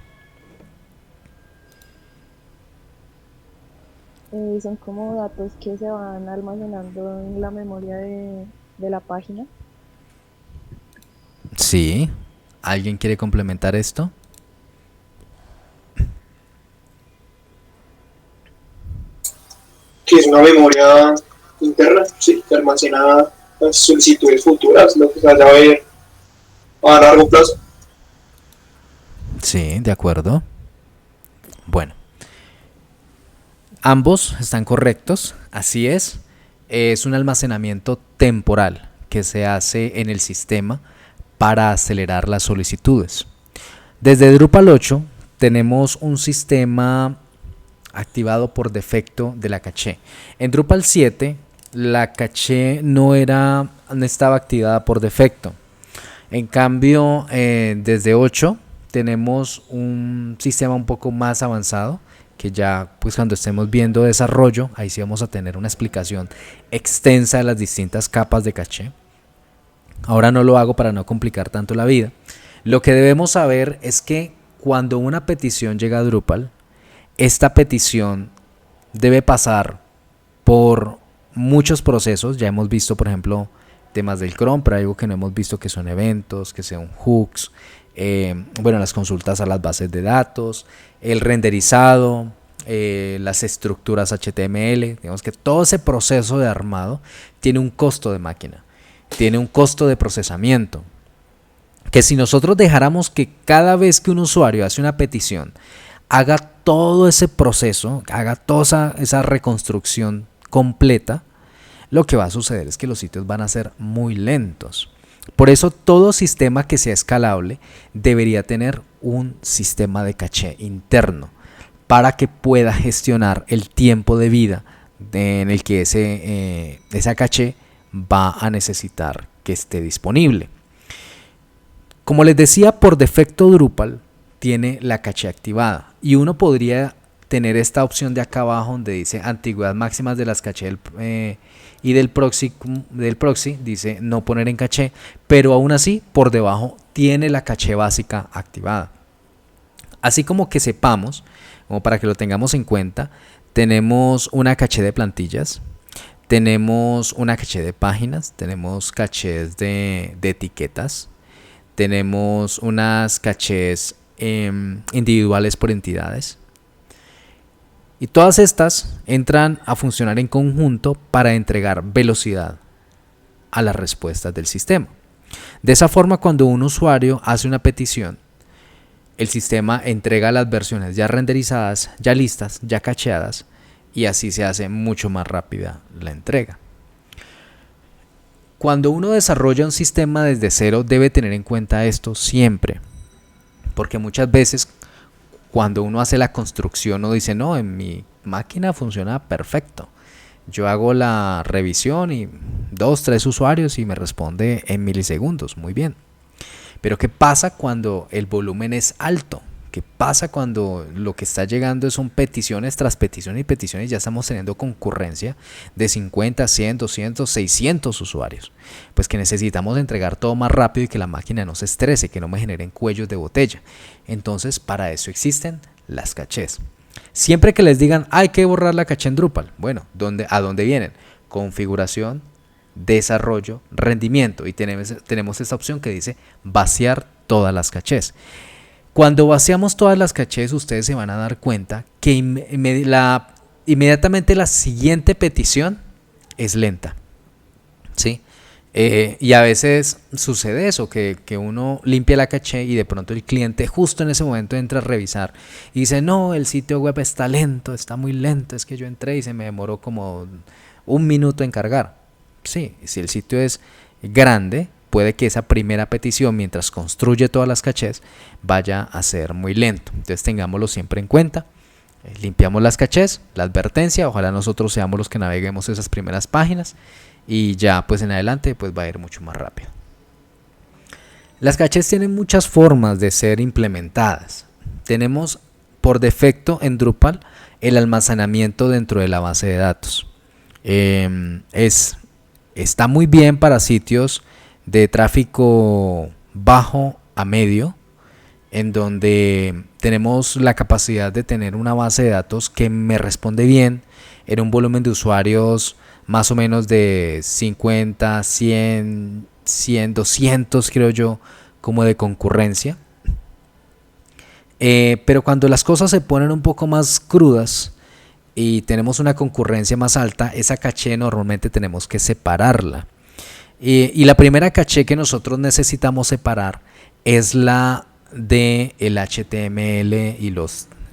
Son como datos que se van almacenando en la memoria de la página. Sí, ¿alguien quiere complementar esto? Que es una memoria interna, sí, que almacena las solicitudes futuras, lo que se vaya a ver a largo plazo. Sí, de acuerdo. Bueno, ambos están correctos, así es. Es un almacenamiento temporal que se hace en el sistema para acelerar las solicitudes. Desde Drupal 8 tenemos un sistema activado por defecto de la caché. En Drupal 7 la caché no estaba activada por defecto. En cambio, desde 8 tenemos un sistema un poco más avanzado que ya pues cuando estemos viendo desarrollo, ahí sí vamos a tener una explicación extensa de las distintas capas de caché. Ahora no lo hago para no complicar tanto la vida. Lo que debemos saber es que cuando una petición llega a Drupal, esta petición debe pasar por muchos procesos. Ya hemos visto, por ejemplo, temas del cron, pero hay algo que no hemos visto que son eventos, que son hooks, las consultas a las bases de datos, el renderizado, las estructuras HTML. Digamos que todo ese proceso de armado tiene un costo de máquina, tiene un costo de procesamiento, que si nosotros dejáramos que cada vez que un usuario hace una petición haga todo ese proceso, haga toda esa reconstrucción completa, lo que va a suceder es que los sitios van a ser muy lentos. Por eso todo sistema que sea escalable debería tener un sistema de caché interno para que pueda gestionar el tiempo de vida en el que esa caché va a necesitar que esté disponible. Como les decía, por defecto Drupal tiene la caché activada y uno podría tener esta opción de acá abajo donde dice antigüedad máximas de las caché y del proxy dice no poner en caché, pero aún así por debajo tiene la caché básica activada. Así como que sepamos, como para que lo tengamos en cuenta, tenemos una caché de plantillas, tenemos una caché de páginas, tenemos cachés de etiquetas, tenemos unas cachés individuales por entidades. Y todas estas entran a funcionar en conjunto para entregar velocidad a las respuestas del sistema. De esa forma, cuando un usuario hace una petición, el sistema entrega las versiones ya renderizadas, ya listas, ya cacheadas, y así se hace mucho más rápida la entrega. Cuando uno desarrolla un sistema desde cero, debe tener en cuenta esto siempre, porque muchas veces cuando uno hace la construcción uno dice no, en mi máquina funciona perfecto, yo hago la revisión y 2, 3 usuarios y me responde en milisegundos, muy bien. Pero ¿qué pasa cuando el volumen es alto? ¿Qué pasa cuando lo que está llegando son peticiones tras peticiones y peticiones? Ya estamos teniendo concurrencia de 50, 100, 200, 600 usuarios. Pues que necesitamos entregar todo más rápido y que la máquina no se estrese, que no me generen cuellos de botella. Entonces, para eso existen las cachés. Siempre que les digan, hay que borrar la caché en Drupal. Bueno, ¿a dónde vienen? Configuración, desarrollo, rendimiento. Y tenemos esta opción que dice vaciar todas las cachés. Cuando vaciamos todas las cachés, ustedes se van a dar cuenta que inmediatamente la siguiente petición es lenta, ¿sí? Y a veces sucede eso, que uno limpia la caché y de pronto el cliente justo en ese momento entra a revisar y dice, no, el sitio web está lento, está muy lento, es que yo entré y se me demoró como 1 minuto en cargar. Sí, si el sitio es grande, puede que esa primera petición, mientras construye todas las cachés, vaya a ser muy lento. Entonces tengámoslo siempre en cuenta. Limpiamos las cachés, la advertencia, ojalá nosotros seamos los que naveguemos esas primeras páginas y ya pues en adelante pues va a ir mucho más rápido. Las cachés tienen muchas formas de ser implementadas. Tenemos por defecto en Drupal el almacenamiento dentro de la base de datos. Es Está muy bien para sitios de tráfico bajo a medio, en donde tenemos la capacidad de tener una base de datos que me responde bien en un volumen de usuarios más o menos de 50, 100, 200 creo yo, como de concurrencia. Pero cuando las cosas se ponen un poco más crudas y tenemos una concurrencia más alta, esa caché normalmente tenemos que separarla. Y la primera caché que nosotros necesitamos separar es la de el HTML y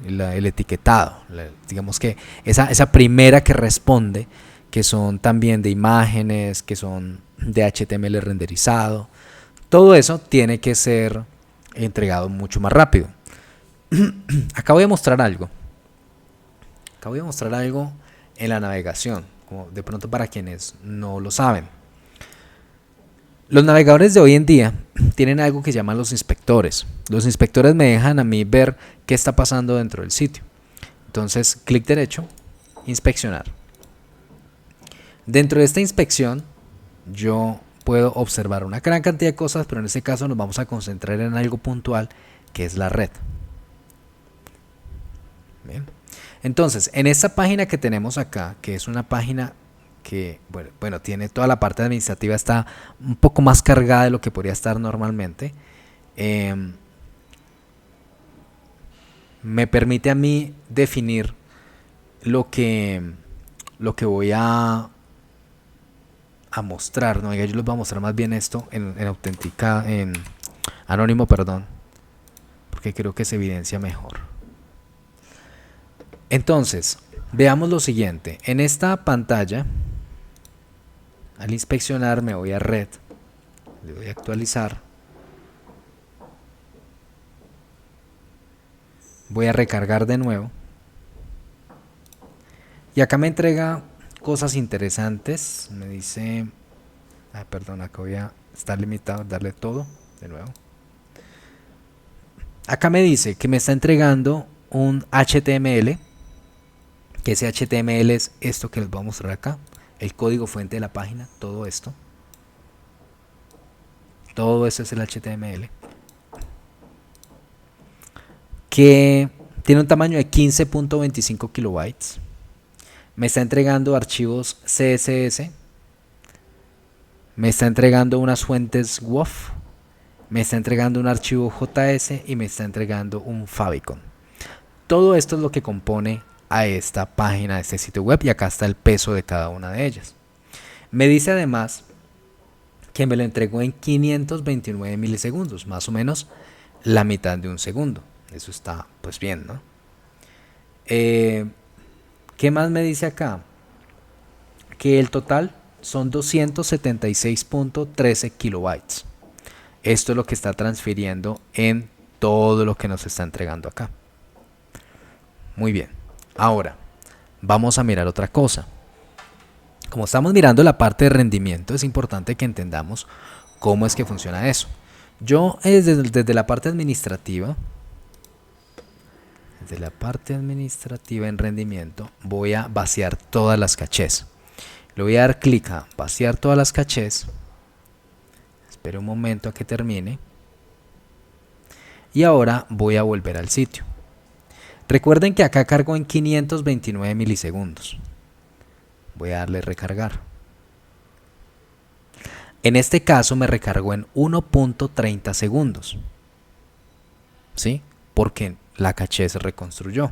el etiquetado. Digamos que esa primera que responde, que son también de imágenes, que son de HTML renderizado, todo eso tiene que ser entregado mucho más rápido. Acá voy a mostrar algo. En la navegación, como de pronto para quienes no lo saben. Los navegadores de hoy en día tienen algo que llaman los inspectores. Los inspectores me dejan a mí ver qué está pasando dentro del sitio. Entonces, clic derecho, inspeccionar. Dentro de esta inspección, yo puedo observar una gran cantidad de cosas, pero en este caso nos vamos a concentrar en algo puntual, que es la red. Bien. Entonces, en esta página que tenemos acá, que es una página que, bueno, tiene toda la parte administrativa, está un poco más cargada de lo que podría estar normalmente. Me permite a mí definir lo que voy a mostrar, ¿no? Yo les voy a mostrar más bien esto en anónimo, perdón, porque creo que se evidencia mejor. Entonces, veamos lo siguiente. En esta pantalla, al inspeccionar, me voy a red, le doy a actualizar, voy a recargar de nuevo, y acá me entrega cosas interesantes. Me dice, perdón, acá voy a estar limitado, darle todo de nuevo. Acá me dice que me está entregando un HTML, que ese HTML es esto que les voy a mostrar acá, el código fuente de la página, todo esto es el HTML, que tiene un tamaño de 15.25 kilobytes. Me está entregando archivos CSS, me está entregando unas fuentes WOF, me está entregando un archivo JS y me está entregando un favicon. Todo esto es lo que compone a esta página, a este sitio web, y acá está el peso de cada una de ellas. Me dice además que me lo entregó en 529 milisegundos, más o menos la mitad de un segundo. Eso está pues bien, ¿no? ¿Qué más me dice acá? Que el total son 276.13 kilobytes. Esto es lo que está transfiriendo en todo lo que nos está entregando acá. Muy bien. Ahora, vamos a mirar otra cosa. Como estamos mirando la parte de rendimiento, es importante que entendamos cómo es que funciona eso. Yo desde la parte administrativa, en rendimiento, voy a vaciar todas las cachés. Le voy a dar clic a vaciar todas las cachés. Espero un momento a que termine. Y ahora voy a volver al sitio. Recuerden que acá cargó en 529 milisegundos. Voy a darle recargar. En este caso me recargó en 1.30 segundos. ¿Sí? Porque la caché se reconstruyó.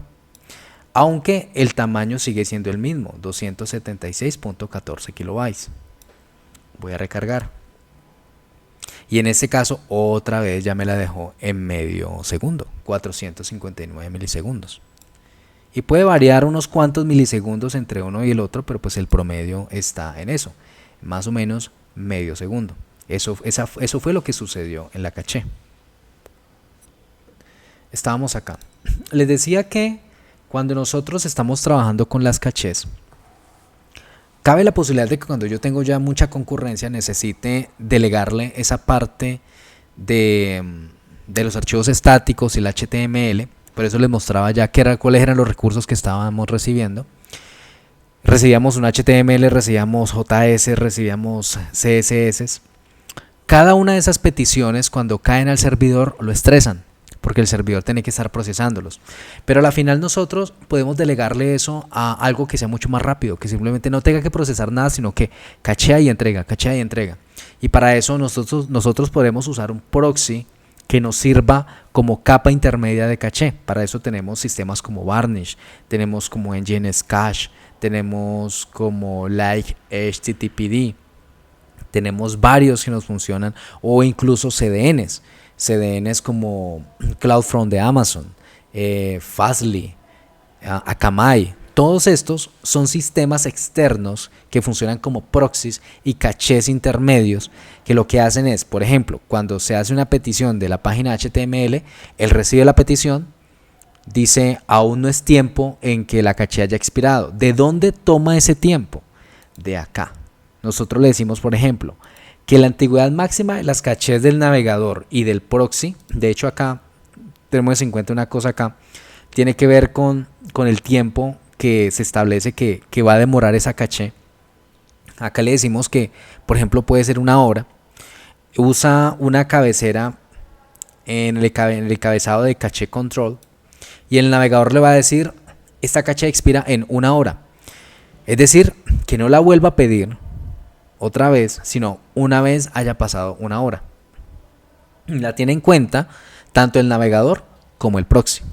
Aunque el tamaño sigue siendo el mismo, 276.14 kilobytes. Voy a recargar. Y en este caso otra vez ya me la dejó en medio segundo, 459 milisegundos. Y puede variar unos cuantos milisegundos entre uno y el otro, pero pues el promedio está en eso, más o menos medio segundo. Eso fue lo que sucedió en la caché. Estábamos acá. Les decía que cuando nosotros estamos trabajando con las cachés, cabe la posibilidad de que cuando yo tengo ya mucha concurrencia necesite delegarle esa parte de los archivos estáticos y el HTML. Por eso les mostraba ya cuáles eran los recursos que estábamos recibiendo. recibíamos un HTML, recibíamos JS, recibíamos CSS. Cada una de esas peticiones cuando caen al servidor lo estresan, porque el servidor tiene que estar procesándolos. Pero a la final nosotros podemos delegarle eso a algo que sea mucho más rápido, que simplemente no tenga que procesar nada, sino que cachea y entrega, cachea y entrega. Y para eso nosotros podemos usar un proxy que nos sirva como capa intermedia de caché. Para eso tenemos sistemas como Varnish, tenemos como Nginx Cache, tenemos como Like HTTPD. Tenemos varios que nos funcionan, o incluso CDNs. CDNs como CloudFront de Amazon, Fastly, Akamai. Todos estos son sistemas externos que funcionan como proxies y cachés intermedios, que lo que hacen es, por ejemplo, cuando se hace una petición de la página HTML, él recibe la petición, dice aún no es tiempo en que la caché haya expirado. ¿De dónde toma ese tiempo? De acá. Nosotros le decimos, por ejemplo, que la antigüedad máxima de las cachés del navegador y del proxy, de hecho acá tenemos en cuenta una cosa acá, tiene que ver con el tiempo que se establece que va a demorar esa caché. Acá le decimos que, por ejemplo, puede ser una hora. Usa una cabecera en el encabezado de caché control y el navegador le va a decir, esta caché expira en una hora. Es decir, que no la vuelva a pedir otra vez, sino una vez haya pasado una hora. La tiene en cuenta tanto el navegador como el proxy.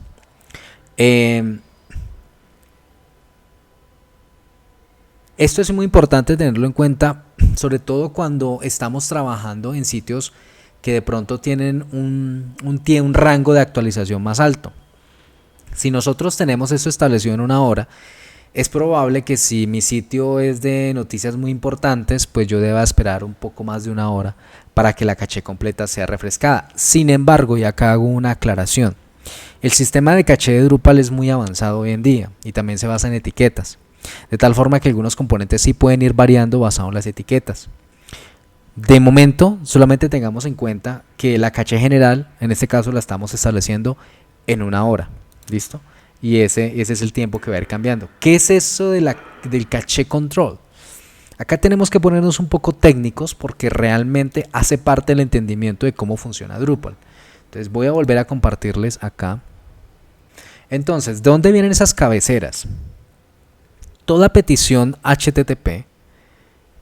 Esto es muy importante tenerlo en cuenta, sobre todo cuando estamos trabajando en sitios que de pronto tienen un rango de actualización más alto. Si nosotros tenemos esto establecido en una hora, es probable que si mi sitio es de noticias muy importantes, pues yo deba esperar un poco más de una hora para que la caché completa sea refrescada. Sin embargo, y acá hago una aclaración, el sistema de caché de Drupal es muy avanzado hoy en día y también se basa en etiquetas, de tal forma que algunos componentes sí pueden ir variando basado en las etiquetas. De momento, solamente tengamos en cuenta que la caché general, en este caso la estamos estableciendo en una hora. ¿Listo? Y ese es el tiempo que va a ir cambiando. ¿Qué es eso del caché control? Acá tenemos que ponernos un poco técnicos porque realmente hace parte del entendimiento de cómo funciona Drupal. Entonces voy a volver a compartirles acá. Entonces, ¿de dónde vienen esas cabeceras? Toda petición HTTP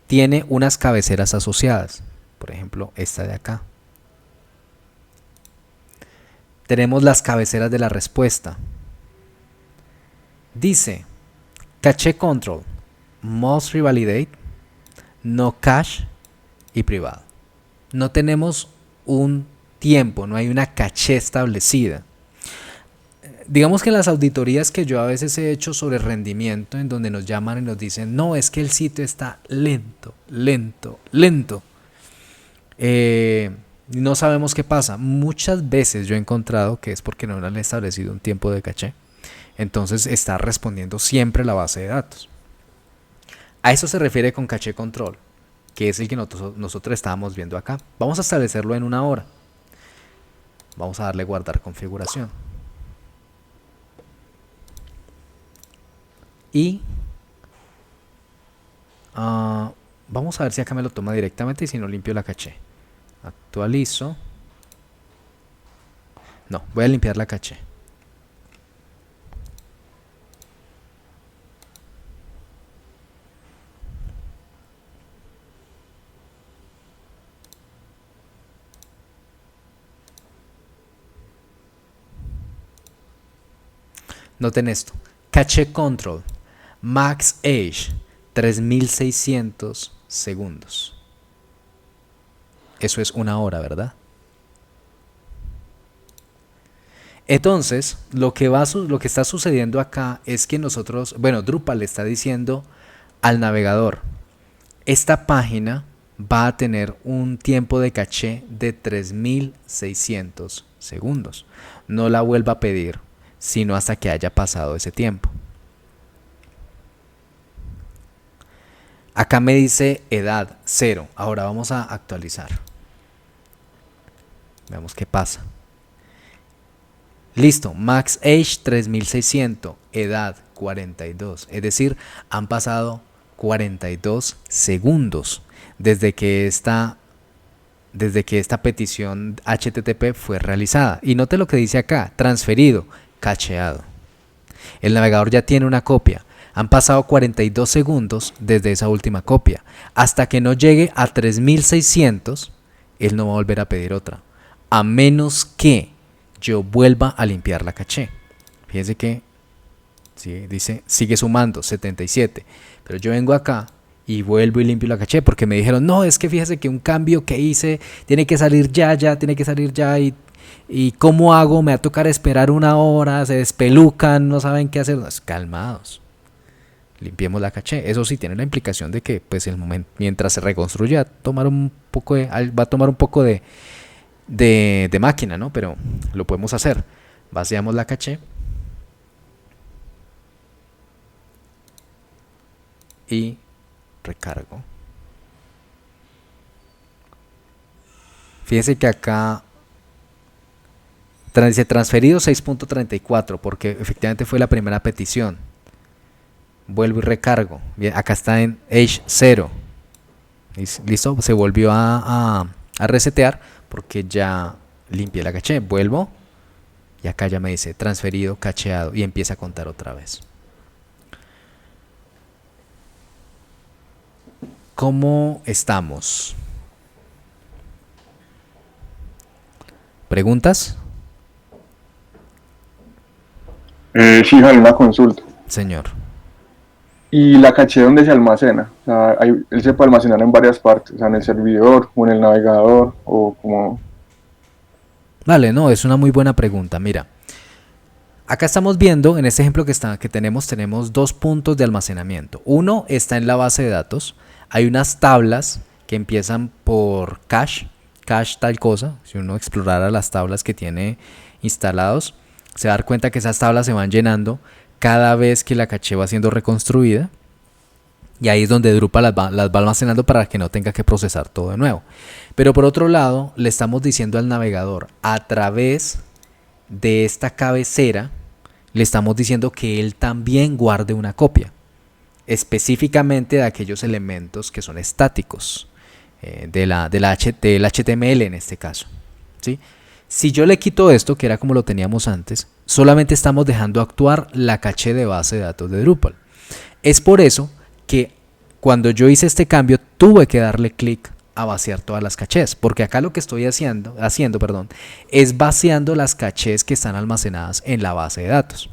tiene unas cabeceras asociadas. Por ejemplo, esta de acá. Tenemos las cabeceras de la respuesta. Dice, caché control, must revalidate, no cache y privado. No tenemos un tiempo, no hay una caché establecida. Digamos que en las auditorías que yo a veces he hecho sobre rendimiento, en donde nos llaman y nos dicen, no, es que el sitio está lento. No sabemos qué pasa. Muchas veces yo he encontrado que es porque no le han establecido un tiempo de caché. Entonces está respondiendo siempre la base de datos. A eso se refiere con caché control, que es el que nosotros estábamos viendo acá. Vamos a establecerlo en una hora. Vamos a darle guardar configuración. Y vamos a ver si acá me lo toma directamente y si no limpio la caché. Actualizo. No, voy a limpiar la caché. Noten esto, caché control, max age, 3600 segundos. Eso es una hora, ¿verdad? Entonces, lo que está sucediendo acá es que Drupal le está diciendo al navegador, esta página va a tener un tiempo de caché de 3600 segundos. No la vuelva a pedir, sino hasta que haya pasado ese tiempo. Acá me dice edad 0. Ahora vamos a actualizar. Veamos qué pasa. Listo, max age 3600, edad 42. Es decir, han pasado 42 segundos desde que esta petición HTTP fue realizada. Y note lo que dice acá, transferido, cacheado. El navegador ya tiene una copia. Han pasado 42 segundos desde esa última copia. Hasta que no llegue a 3600, él no va a volver a pedir otra. A menos que yo vuelva a limpiar la caché. Fíjense que ¿sí? Dice, sigue sumando, 77. Pero yo vengo acá y vuelvo y limpio la caché porque me dijeron, no, es que fíjese que un cambio que hice tiene que salir ya, tiene que salir ya y ¿cómo hago? Me va a tocar esperar una hora, se despelucan, no saben qué hacer. No, calmados. Limpiemos la caché. Eso sí tiene la implicación de que pues el momento, mientras se reconstruye va a tomar un poco de máquina, ¿no? Pero lo podemos hacer. Vaciamos la caché y recargo. Fíjense que acá dice transferido 6.34 porque efectivamente fue la primera petición. Vuelvo y recargo. Bien, acá está en Age 0. Listo, se volvió a resetear porque ya limpié la caché. Vuelvo y acá ya me dice transferido, cacheado y empieza a contar otra vez. ¿Cómo estamos? ¿Preguntas? Sí, Jaime, una consulta. Señor. ¿Y la caché dónde se almacena? O sea, él se puede almacenar en varias partes, o sea, en el servidor o en el navegador o como... Vale, no, es una muy buena pregunta. Mira, acá estamos viendo, en este ejemplo que tenemos dos puntos de almacenamiento. Uno está en la base de datos. Hay unas tablas que empiezan por cache tal cosa. Si uno explorara las tablas que tiene instalados, se va a dar cuenta que esas tablas se van llenando cada vez que la caché va siendo reconstruida. Y ahí es donde Drupal las va almacenando para que no tenga que procesar todo de nuevo. Pero por otro lado, le estamos diciendo al navegador, a través de esta cabecera, le estamos diciendo que él también guarde una copia. Específicamente de aquellos elementos que son estáticos, del HTML en este caso, ¿sí? Si yo le quito esto, que era como lo teníamos antes, solamente estamos dejando actuar la caché de base de datos de Drupal. Es por eso que cuando yo hice este cambio tuve que darle clic a vaciar todas las cachés, porque acá lo que estoy haciendo, es vaciando las cachés que están almacenadas en la base de datos,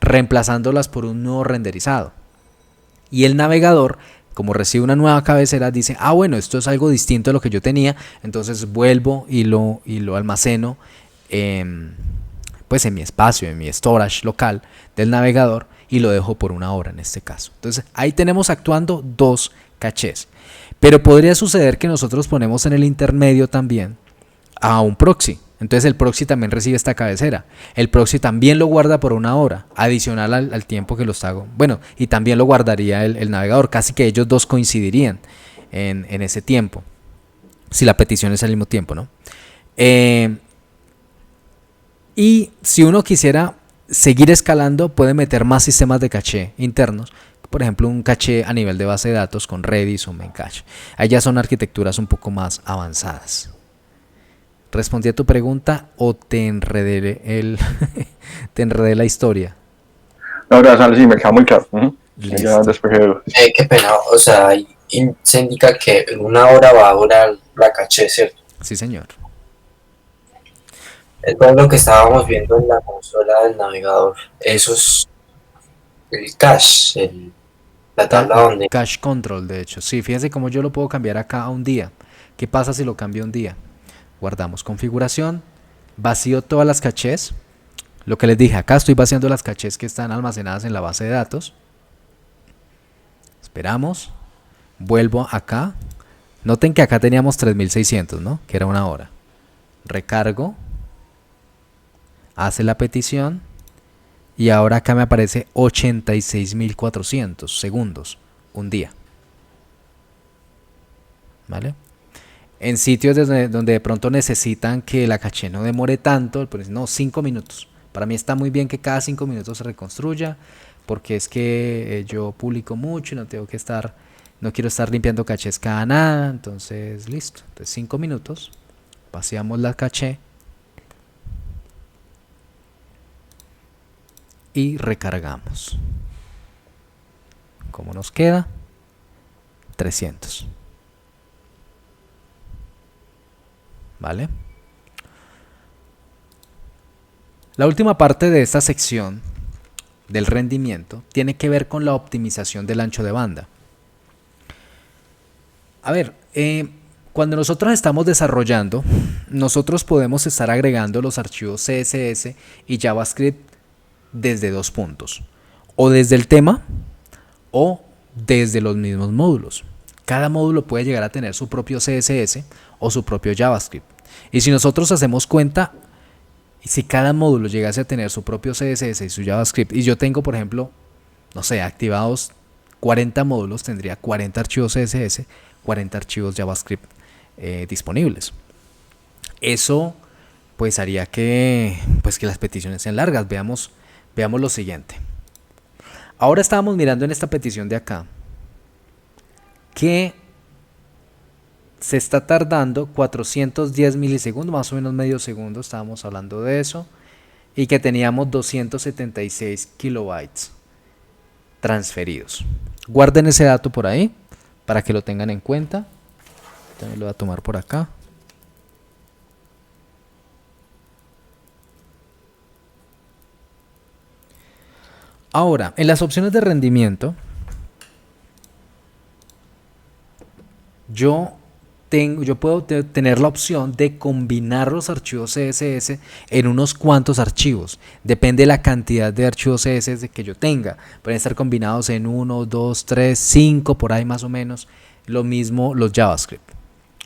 reemplazándolas por un nuevo renderizado. Y el navegador, como recibe una nueva cabecera, dice, bueno, esto es algo distinto a lo que yo tenía, entonces vuelvo y lo almaceno pues en mi espacio, en mi storage local del navegador y lo dejo por una hora en este caso. Entonces ahí tenemos actuando dos cachés. Pero podría suceder que nosotros ponemos en el intermedio también a un proxy. Entonces el proxy también recibe esta cabecera. El proxy también lo guarda por una hora, adicional al tiempo que los hago. Bueno, y también lo guardaría el navegador. Casi que ellos dos coincidirían en ese tiempo. Si la petición es al mismo tiempo, ¿no? Y si uno quisiera seguir escalando, puede meter más sistemas de caché internos. Por ejemplo, un caché a nivel de base de datos con Redis o Memcache. Allá son arquitecturas un poco más avanzadas. ¿Respondí a tu pregunta o te enredé te enredé la historia? No, gracias, sí, me queda muy claro. Listo. Ya despejé dudas. Qué pena, o sea, se indica que en una hora va a durar la caché, ¿cierto? Sí, señor. Entonces lo que estábamos viendo en la consola del navegador, eso es el cache, la tabla donde... Cache control, de hecho. Sí, fíjense cómo yo lo puedo cambiar acá a un día. ¿Qué pasa si lo cambio un día? Guardamos configuración, vacío todas las cachés. Lo que les dije, acá estoy vaciando las cachés que están almacenadas en la base de datos. Esperamos. Vuelvo acá. Noten que acá teníamos 3600, ¿no? Que era una hora. Recargo. Hace la petición. Y ahora acá me aparece 86.400 segundos. Un día. ¿Vale? En sitios donde de pronto necesitan que la caché no demore tanto, pues no, 5 minutos. Para mí está muy bien que cada 5 minutos se reconstruya. porque es que yo publico mucho y no quiero estar limpiando cachés cada nada, entonces listo. Entonces 5 minutos, vaciamos la caché y recargamos. ¿Cómo nos queda? 300. ¿Vale? La última parte de esta sección del rendimiento tiene que ver con la optimización del ancho de banda. A ver, cuando nosotros estamos desarrollando, nosotros podemos estar agregando los archivos CSS y JavaScript desde dos puntos, o desde el tema o desde los mismos módulos. Cada módulo puede llegar a tener su propio CSS o su propio JavaScript. Y si nosotros hacemos cuenta, si cada módulo llegase a tener su propio CSS y su JavaScript, y yo tengo, por ejemplo, no sé, activados 40 módulos, tendría 40 archivos CSS, 40 archivos JavaScript disponibles. Eso pues haría que las peticiones sean largas. Veamos lo siguiente. Ahora estábamos mirando en esta petición de acá que se está tardando 410 milisegundos, más o menos medio segundo, estábamos hablando de eso, y que teníamos 276 kilobytes transferidos. Guarden ese dato por ahí para que lo tengan en cuenta. También lo voy a tomar por acá. Ahora, en las opciones de rendimiento, yo puedo tener la opción de combinar los archivos CSS en unos cuantos archivos. Depende de la cantidad de archivos CSS que yo tenga. Pueden estar combinados en 1, 2, 3, 5, por ahí más o menos. Lo mismo los JavaScript.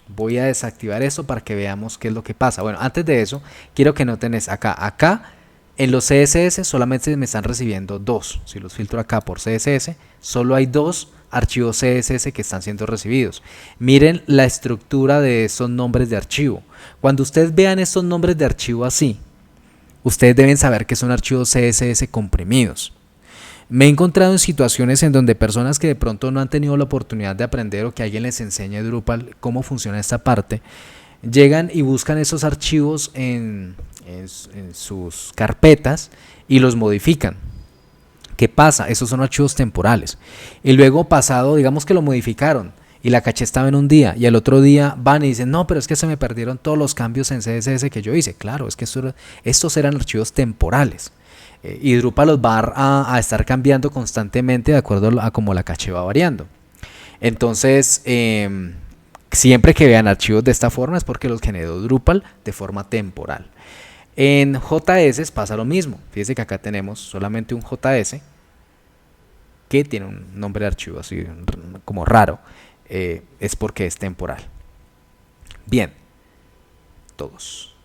Voy a desactivar esto para que veamos qué es lo que pasa. Bueno, antes de eso, quiero que noten acá en los CSS solamente me están recibiendo 2. Si los filtro acá por CSS, solo hay 2 archivos CSS que están siendo recibidos. Miren la estructura de estos nombres de archivo. Cuando ustedes vean estos nombres de archivo así, ustedes deben saber que son archivos CSS comprimidos. Me he encontrado en situaciones en donde personas que de pronto no han tenido la oportunidad de aprender o que alguien les enseñe Drupal cómo funciona esta parte, llegan y buscan esos archivos en sus carpetas y los modifican. ¿Qué pasa? Esos son archivos temporales. Y luego pasado, digamos que lo modificaron y la caché estaba en un día y al otro día van y dicen, no, pero es que se me perdieron todos los cambios en CSS que yo hice. Claro, es que estos eran archivos temporales. Y Drupal los va a estar cambiando constantemente de acuerdo a cómo la caché va variando. Entonces, siempre que vean archivos de esta forma es porque los generó Drupal de forma temporal. En JS pasa lo mismo. Fíjense que acá tenemos solamente un JS que tiene un nombre de archivo así como raro. Es porque es temporal. Bien, todos.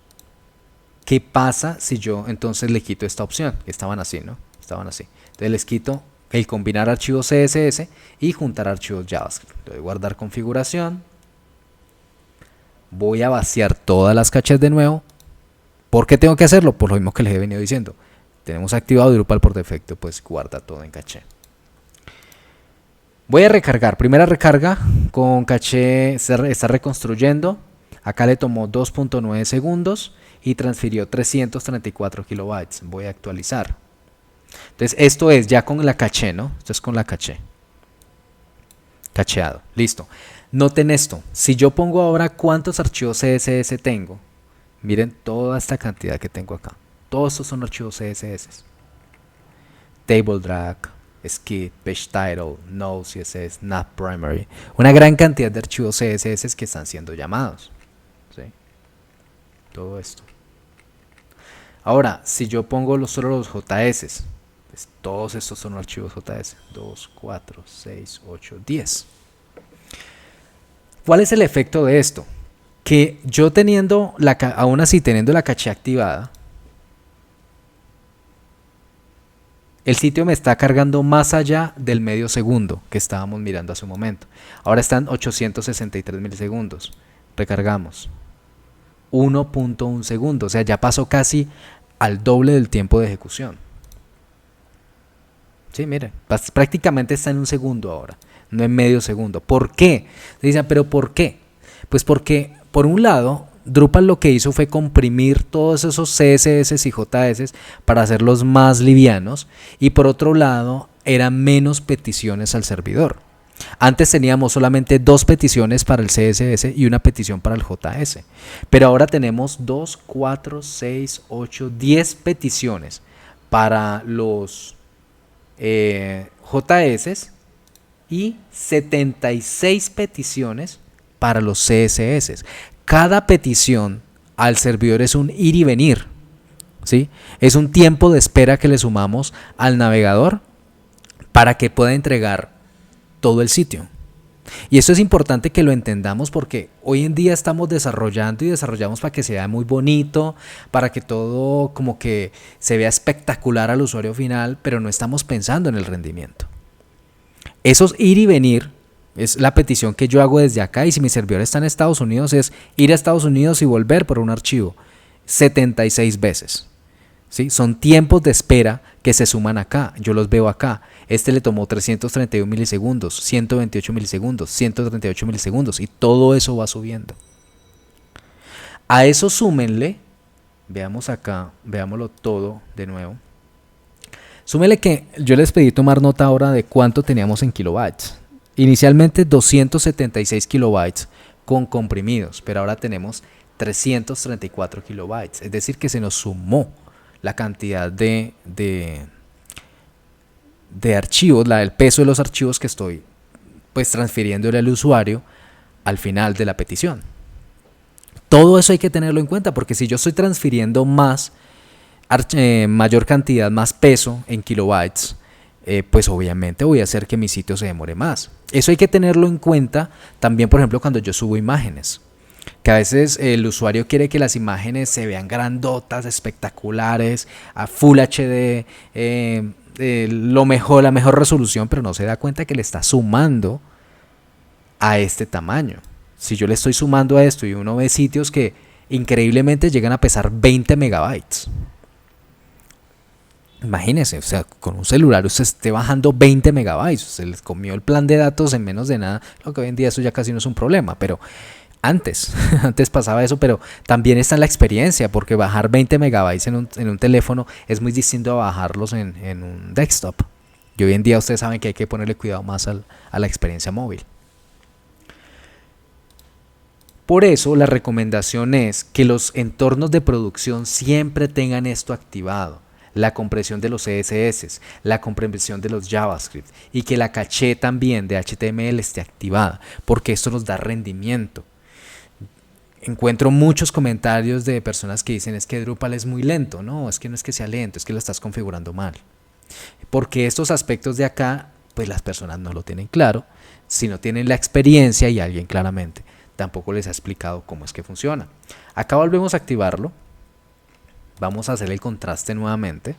¿Qué pasa si yo entonces le quito esta opción? Estaban así, ¿no? Estaban así. Entonces les quito el combinar archivos CSS y juntar archivos JavaScript. Le doy guardar configuración. Voy a vaciar todas las cachés de nuevo. ¿Por qué tengo que hacerlo? Por lo mismo que les he venido diciendo. Tenemos activado Drupal por defecto, pues guarda todo en caché. Voy a recargar. Primera recarga con caché, está reconstruyendo. Acá le tomó 2.9 segundos y transfirió 334 kilobytes. Voy a actualizar. Entonces esto es ya con la caché, ¿no? Esto es con la caché. Cacheado. Listo. Noten esto. Si yo pongo ahora cuántos archivos CSS tengo. Miren toda esta cantidad que tengo acá. Todos estos son archivos CSS. Table drag, skip, page title, node CSS, nav primary. Una gran cantidad de archivos CSS que están siendo llamados. ¿Sí? Todo esto. Ahora, si yo pongo solo los JS, pues todos estos son archivos JS. 2, 4, 6, 8, 10. ¿Cuál es el efecto de esto? Que yo aún así teniendo la caché activada, el sitio me está cargando más allá del medio segundo que estábamos mirando hace un momento. Ahora están 863 milisegundos. Recargamos. 1.1 segundo. O sea, ya pasó casi al doble del tiempo de ejecución. Sí, mire, prácticamente está en un segundo ahora, no en medio segundo. ¿Por qué? Se dicen, ¿pero por qué? Pues porque, por un lado, Drupal lo que hizo fue comprimir todos esos CSS y JS para hacerlos más livianos, y por otro lado, eran menos peticiones al servidor. Antes teníamos solamente 2 peticiones para el CSS y una petición para el JS, pero ahora tenemos 2, 4, 6, 8, 10 peticiones para los JS y 76 peticiones para los CSS. Cada petición al servidor es un ir y venir, ¿sí? Es un tiempo de espera que le sumamos al navegador para que pueda entregar todo el sitio. Y esto es importante que lo entendamos porque hoy en día estamos desarrollando y desarrollamos para que sea muy bonito, para que todo como que se vea espectacular al usuario final, pero no estamos pensando en el rendimiento. Esos ir y venir es la petición que yo hago desde acá, y si mi servidor está en Estados Unidos es ir a Estados Unidos y volver por un archivo 76 veces. ¿Sí? Son tiempos de espera que se suman acá, yo los veo acá. Este le tomó 331 milisegundos, 128 milisegundos, 138 milisegundos, y todo eso va subiendo. A eso súmenle, veamos acá, veámoslo todo de nuevo. Súmenle que yo les pedí tomar nota ahora de cuánto teníamos en kilobytes. Inicialmente 276 kilobytes con comprimidos, pero ahora tenemos 334 kilobytes. Es decir, que se nos sumó la cantidad de archivos, el peso de los archivos que estoy pues transfiriéndole al usuario al final de la petición. Todo eso hay que tenerlo en cuenta, porque si yo estoy transfiriendo mayor cantidad, más peso en kilobytes, pues obviamente voy a hacer que mi sitio se demore más. Eso hay que tenerlo en cuenta también, por ejemplo, cuando yo subo imágenes, que a veces el usuario quiere que las imágenes se vean grandotas, espectaculares, a Full HD, la mejor resolución, pero no se da cuenta que le está sumando a este tamaño. Si yo le estoy sumando a esto y uno ve sitios que increíblemente llegan a pesar 20 megabytes. Imagínense, o sea, con un celular usted esté bajando 20 megabytes, se les comió el plan de datos en menos de nada, lo que hoy en día eso ya casi no es un problema, pero antes pasaba eso, pero también está la experiencia, porque bajar 20 megabytes en un teléfono es muy distinto a bajarlos en un desktop. Y hoy en día ustedes saben que hay que ponerle cuidado más a la experiencia móvil. Por eso la recomendación es que los entornos de producción siempre tengan esto activado. La compresión de los CSS, la compresión de los JavaScript, y que la caché también de HTML esté activada, porque esto nos da rendimiento. Encuentro muchos comentarios de personas que dicen es que Drupal es muy lento. No es que sea lento, es que lo estás configurando mal. Porque estos aspectos de acá, pues las personas no lo tienen claro, si no tienen la experiencia, y alguien claramente tampoco les ha explicado cómo es que funciona. Acá volvemos a activarlo. Vamos a hacer el contraste nuevamente.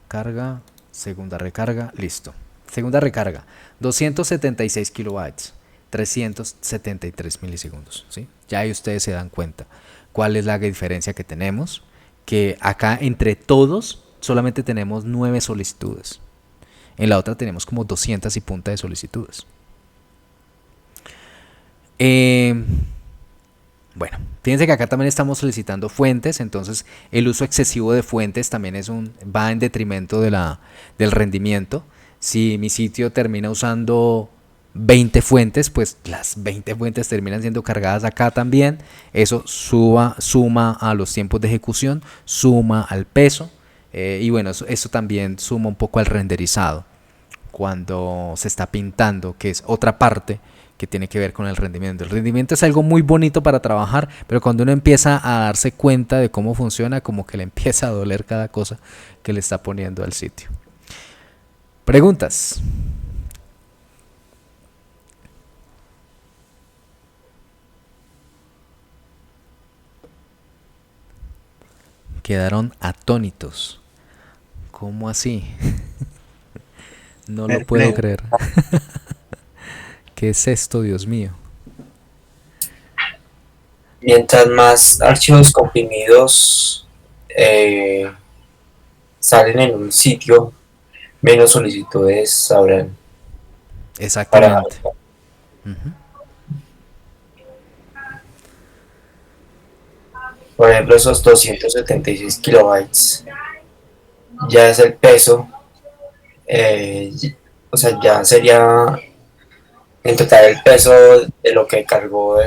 Carga, segunda recarga, listo. Segunda recarga, 276 kilobytes, 373 milisegundos. ¿Sí? Ya ahí ustedes se dan cuenta cuál es la diferencia que tenemos. Que acá entre todos solamente tenemos 9 solicitudes. En la otra tenemos como 200 y punta de solicitudes. Bueno, fíjense que acá también estamos solicitando fuentes, entonces el uso excesivo de fuentes también va en detrimento del rendimiento. Si mi sitio termina usando 20 fuentes, pues las 20 fuentes terminan siendo cargadas acá también. Eso suma a los tiempos de ejecución, suma al peso, y bueno, eso también suma un poco al renderizado cuando se está pintando, que es otra parte que tiene que ver con el rendimiento. El rendimiento es algo muy bonito para trabajar, pero cuando uno empieza a darse cuenta de cómo funciona, como que le empieza a doler cada cosa que le está poniendo al sitio. ¿Preguntas? Quedaron atónitos. ¿Cómo así? No lo puedo creer. ¿Qué es esto, Dios mío? mientras más archivos comprimidos salen en un sitio, menos solicitudes habrán para, Exactamente. Ujú. por ejemplo, esos 276 kilobytes. Ya es el peso, o sea, ya sería en total el peso de lo que cargó o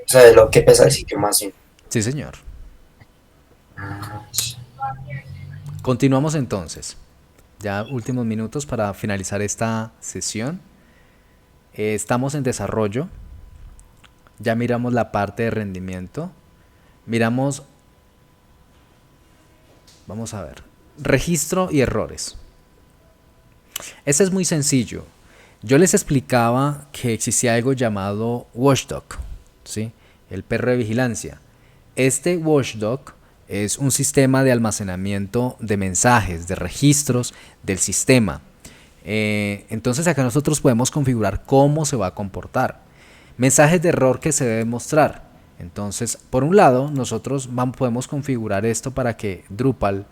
sea, de lo que pesa el sitio más bien. Sí, señor. Continuamos entonces. Ya últimos minutos para finalizar esta sesión. Estamos en desarrollo. Ya miramos la parte de rendimiento. Miramos, vamos a ver, registro y errores. Este es muy sencillo. Yo les explicaba que existía algo llamado Watchdog, ¿sí? El perro de vigilancia. Este Watchdog es un sistema de almacenamiento de mensajes, de registros del sistema. Entonces acá nosotros podemos configurar cómo se va a comportar. Mensajes de error que se deben mostrar. Entonces, por un lado, nosotros podemos configurar esto para que Drupal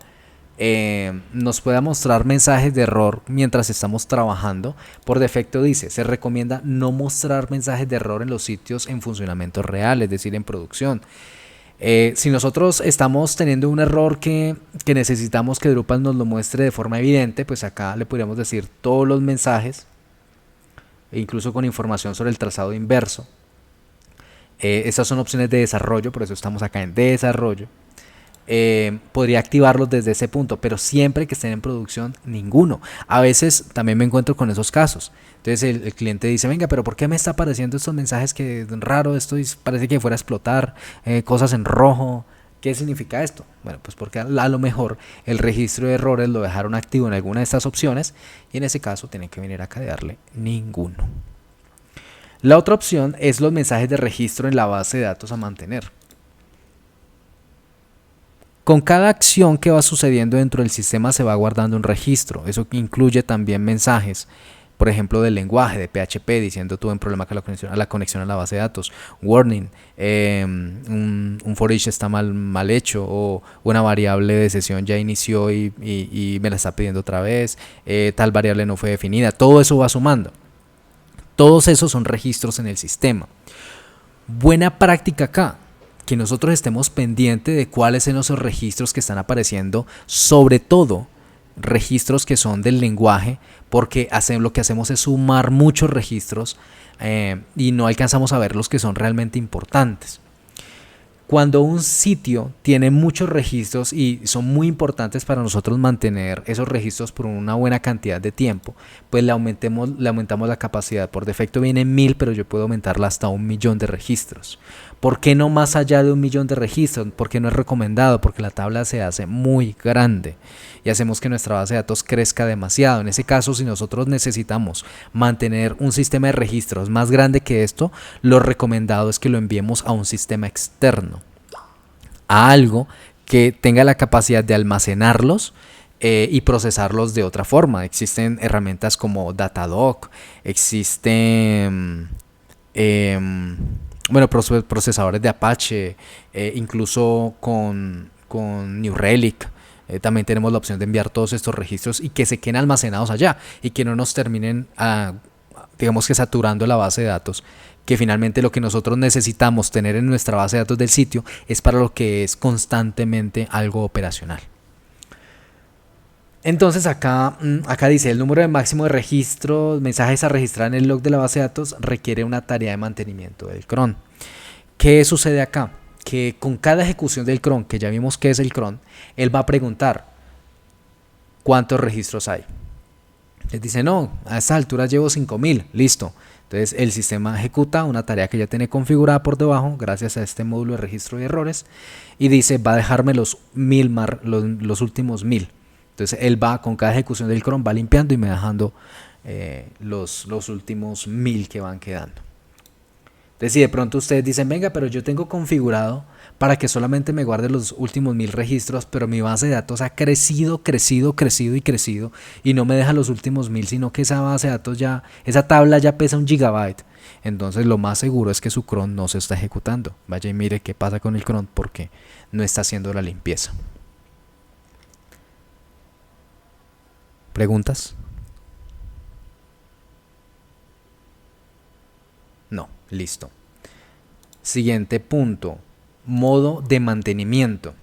nos pueda mostrar mensajes de error mientras estamos trabajando. Por defecto dice, se recomienda no mostrar mensajes de error en los sitios en funcionamiento real, es decir, en producción. Si nosotros estamos teniendo un error que necesitamos que Drupal nos lo muestre de forma evidente, pues acá le podríamos decir todos los mensajes, e incluso con información sobre el trazado inverso. Estas son opciones de desarrollo, por eso estamos acá en desarrollo. Podría activarlos desde ese punto, pero siempre que estén en producción, ninguno. A veces también me encuentro con esos casos. Entonces el cliente dice, venga, pero ¿por qué me está apareciendo estos mensajes que raro? Esto parece que fuera a explotar, cosas en rojo. ¿Qué significa esto? Bueno, pues porque a lo mejor el registro de errores lo dejaron activo en alguna de estas opciones y en ese caso tienen que venir acá y darle ninguno. La otra opción es los mensajes de registro en la base de datos a mantener. Con cada acción que va sucediendo dentro del sistema se va guardando un registro. Eso incluye también mensajes, por ejemplo, del lenguaje, de PHP, diciendo tuve un problema con la conexión a la base de datos. Warning, un for each está mal hecho, o una variable de sesión ya inició y me la está pidiendo otra vez, tal variable no fue definida. Todo eso va sumando. Todos esos son registros en el sistema. Buena práctica acá, que nosotros estemos pendientes de cuáles son esos registros que están apareciendo, sobre todo registros que son del lenguaje, porque lo que hacemos es sumar muchos registros y no alcanzamos a ver los que son realmente importantes. Cuando un sitio tiene muchos registros y son muy importantes para nosotros mantener esos registros por una buena cantidad de tiempo, pues le aumentamos la capacidad. Por defecto viene 1000, pero yo puedo aumentarla hasta 1.000.000 de registros. ¿Por qué no más allá de 1.000.000 de registros? Porque no es recomendado, porque la tabla se hace muy grande y hacemos que nuestra base de datos crezca demasiado. En ese caso, si nosotros necesitamos mantener un sistema de registros más grande que esto, lo recomendado es que lo enviemos a un sistema externo, a algo que tenga la capacidad de almacenarlos y procesarlos de otra forma. Existen herramientas como Datadog, existen procesadores de Apache, incluso con New Relic. También tenemos la opción de enviar todos estos registros y que se queden almacenados allá y que no nos terminen, digamos que saturando la base de datos, que finalmente lo que nosotros necesitamos tener en nuestra base de datos del sitio es para lo que es constantemente algo operacional. Entonces acá dice, el número de máximo de registros, mensajes a registrar en el log de la base de datos requiere una tarea de mantenimiento del cron. ¿Qué sucede acá? Que con cada ejecución del cron, que ya vimos que es el cron, él va a preguntar cuántos registros hay. Les dice, no, a esta altura llevo 5.000, listo. Entonces el sistema ejecuta una tarea que ya tiene configurada por debajo gracias a este módulo de registro de errores y dice, va a dejarme los últimos 1.000. Entonces él va, con cada ejecución del cron, va limpiando y me dejando los últimos 1.000 que van quedando. Entonces si de pronto ustedes dicen, venga, pero yo tengo configurado para que solamente me guarde los últimos 1.000 registros, pero mi base de datos ha crecido y no me deja los últimos 1.000, sino que esa base de datos esa tabla ya pesa 1 GB Entonces lo más seguro es que su cron no se está ejecutando. Vaya y mire qué pasa con el cron porque no está haciendo la limpieza. ¿Preguntas? No, listo. Siguiente punto, modo de mantenimiento.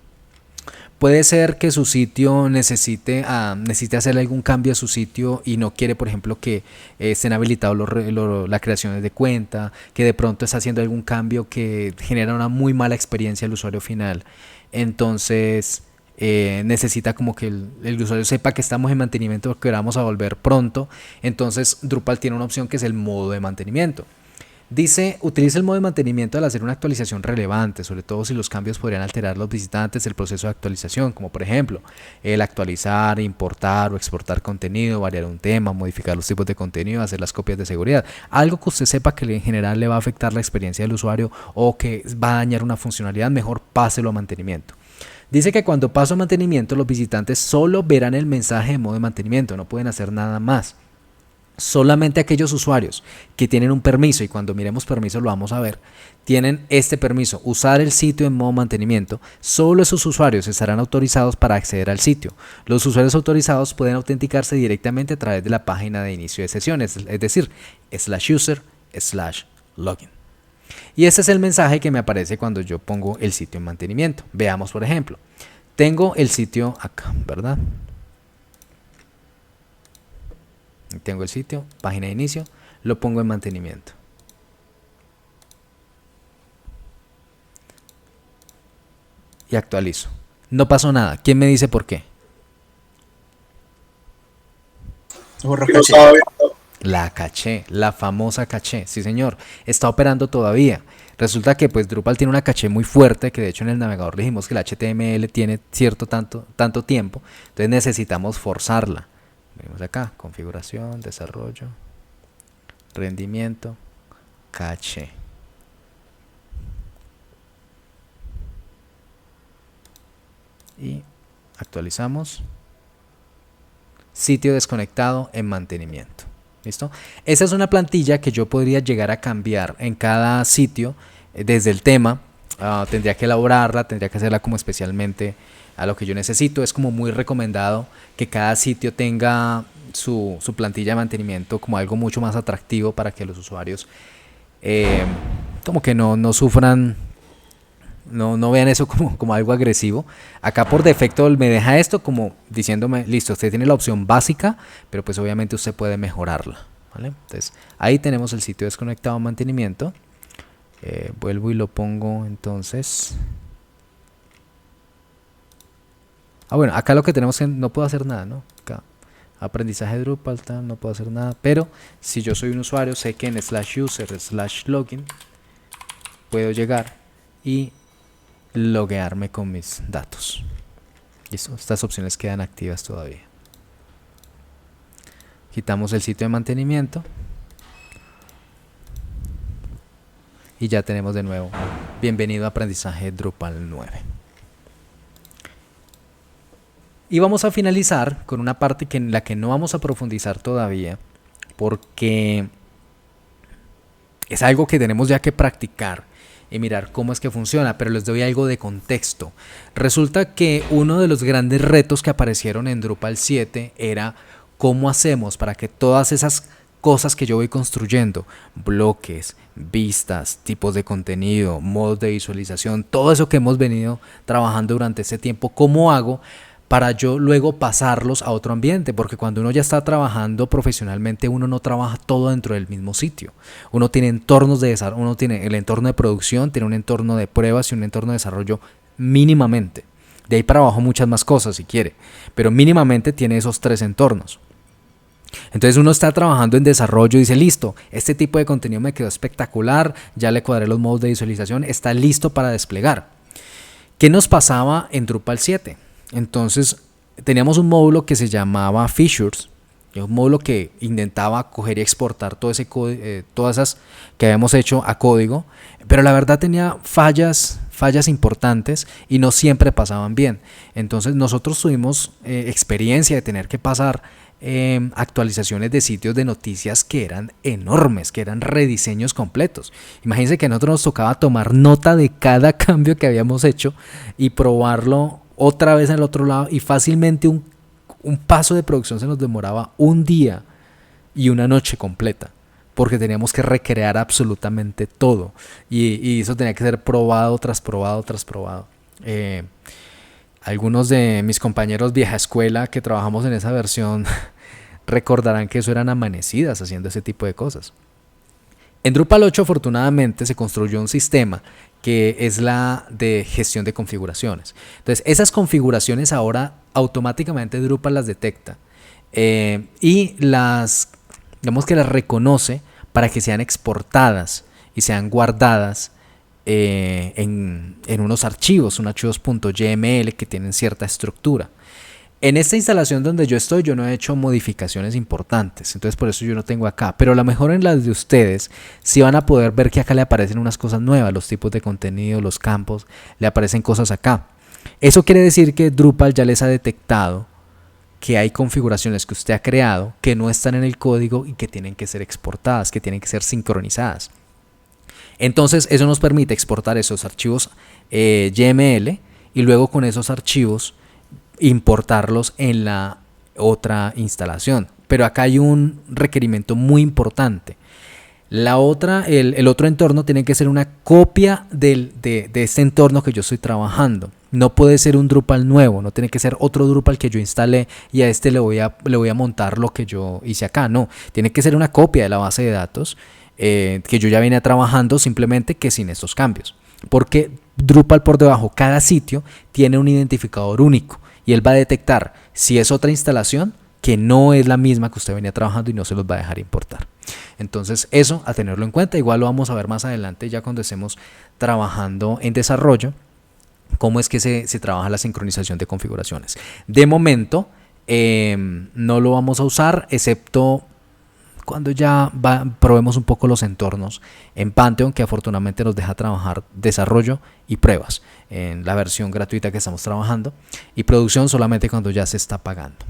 Puede ser que su sitio necesite hacer algún cambio a su sitio y no quiere, por ejemplo, que estén habilitados las creaciones de cuenta, que de pronto está haciendo algún cambio que genera una muy mala experiencia al usuario final. Entonces necesita como que el usuario sepa que estamos en mantenimiento porque vamos a volver pronto. Entonces Drupal tiene una opción que es el modo de mantenimiento. Dice, utiliza el modo de mantenimiento al hacer una actualización relevante, sobre todo si los cambios podrían alterar a los visitantes del proceso de actualización, como por ejemplo, el actualizar, importar o exportar contenido, variar un tema, modificar los tipos de contenido, hacer las copias de seguridad. Algo que usted sepa que en general le va a afectar la experiencia del usuario o que va a dañar una funcionalidad, mejor páselo a mantenimiento. Dice que cuando paso a mantenimiento, los visitantes solo verán el mensaje de modo de mantenimiento, no pueden hacer nada más. Solamente aquellos usuarios que tienen un permiso, y cuando miremos permiso lo vamos a ver, tienen este permiso, usar el sitio en modo mantenimiento, solo esos usuarios estarán autorizados para acceder al sitio. Los usuarios autorizados pueden autenticarse directamente a través de la página de inicio de sesiones, es decir, /user/login. Y ese es el mensaje que me aparece cuando yo pongo el sitio en mantenimiento. Veamos, por ejemplo, tengo el sitio acá, ¿verdad? Tengo el sitio, página de inicio, lo pongo en mantenimiento. Y actualizo. No pasó nada. ¿Quién me dice por qué? La caché, la famosa caché. Sí, señor. Está operando todavía. Resulta que pues Drupal tiene una caché muy fuerte, que de hecho en el navegador dijimos que el HTML tiene tanto tiempo. Entonces necesitamos forzarla. Venimos acá, configuración, desarrollo, rendimiento, caché. Y actualizamos. Sitio desconectado en mantenimiento. ¿Listo? Esa es una plantilla que yo podría llegar a cambiar en cada sitio desde el tema. Tendría que elaborarla, tendría que hacerla como especialmente a lo que yo necesito. Es como muy recomendado que cada sitio tenga su plantilla de mantenimiento como algo mucho más atractivo para que los usuarios como que no sufran, no vean eso como algo agresivo. Acá por defecto me deja esto como diciéndome, listo, usted tiene la opción básica, pero pues obviamente usted puede mejorarla, ¿vale? Entonces ahí tenemos el sitio desconectado de mantenimiento. Vuelvo y lo pongo entonces. Bueno, acá lo que tenemos es que no puedo hacer nada, ¿no? Acá, aprendizaje Drupal, no puedo hacer nada. Pero si yo soy un usuario, sé que en /user/login puedo llegar y loguearme con mis datos. Listo, estas opciones quedan activas todavía. Quitamos el sitio de mantenimiento. Y ya tenemos de nuevo, bienvenido a aprendizaje Drupal 9. Y vamos a finalizar con una parte en la que no vamos a profundizar todavía, porque es algo que tenemos ya que practicar y mirar cómo es que funciona, pero les doy algo de contexto. Resulta que uno de los grandes retos que aparecieron en Drupal 7 era cómo hacemos para que todas esas cosas que yo voy construyendo, bloques, vistas, tipos de contenido, modos de visualización, todo eso que hemos venido trabajando durante este tiempo, ¿cómo hago para yo luego pasarlos a otro ambiente? Porque cuando uno ya está trabajando profesionalmente, uno no trabaja todo dentro del mismo sitio. Uno tiene entornos de desarrollo, uno tiene el entorno de producción, tiene un entorno de pruebas y un entorno de desarrollo mínimamente. De ahí para abajo muchas más cosas si quiere, pero mínimamente tiene esos 3 entornos. Entonces uno está trabajando en desarrollo y dice, listo, este tipo de contenido me quedó espectacular, ya le cuadré los modos de visualización, está listo para desplegar. ¿Qué nos pasaba en Drupal 7? Entonces teníamos un módulo que se llamaba Features, un módulo que intentaba coger y exportar todo ese todas esas que habíamos hecho a código, pero la verdad tenía fallas importantes y no siempre pasaban bien. Entonces nosotros tuvimos experiencia de tener que pasar actualizaciones de sitios de noticias que eran enormes, que eran rediseños completos. Imagínense que a nosotros nos tocaba tomar nota de cada cambio que habíamos hecho y probarlo otra vez en el otro lado, y fácilmente un paso de producción se nos demoraba un día y una noche completa, porque teníamos que recrear absolutamente todo, y eso tenía que ser probado tras probado tras probado. Algunos de mis compañeros vieja escuela que trabajamos en esa versión recordarán que eso eran amanecidas haciendo ese tipo de cosas. En Drupal 8 afortunadamente se construyó un sistema que es la de gestión de configuraciones. Entonces esas configuraciones ahora automáticamente Drupal las detecta y digamos que las reconoce para que sean exportadas y sean guardadas en unos archivos .yml que tienen cierta estructura. En esta instalación donde yo estoy, yo no he hecho modificaciones importantes, entonces por eso yo no tengo acá, pero a lo mejor en las de ustedes sí van a poder ver que acá le aparecen unas cosas nuevas, los tipos de contenido, los campos, le aparecen cosas acá. Eso quiere decir que Drupal ya les ha detectado que hay configuraciones que usted ha creado que no están en el código y que tienen que ser exportadas, que tienen que ser sincronizadas. Entonces eso nos permite exportar esos archivos YML y luego con esos archivos importarlos en la otra instalación. Pero acá hay un requerimiento muy importante. El otro entorno tiene que ser una copia de este entorno que yo estoy trabajando. No puede ser un Drupal nuevo, no tiene que ser otro Drupal que yo instalé y a este le voy a montar lo que yo hice acá. No, tiene que ser una copia de la base de datos que yo ya venía trabajando, simplemente que sin estos cambios. Porque Drupal por debajo, cada sitio tiene un identificador único y él va a detectar si es otra instalación que no es la misma que usted venía trabajando y no se los va a dejar importar. Entonces eso a tenerlo en cuenta. Igual lo vamos a ver más adelante ya cuando estemos trabajando en desarrollo, cómo es que se trabaja la sincronización de configuraciones. De momento no lo vamos a usar, excepto cuando ya probemos un poco los entornos en Pantheon, que afortunadamente nos deja trabajar desarrollo y pruebas en la versión gratuita que estamos trabajando, y producción solamente cuando ya se está pagando.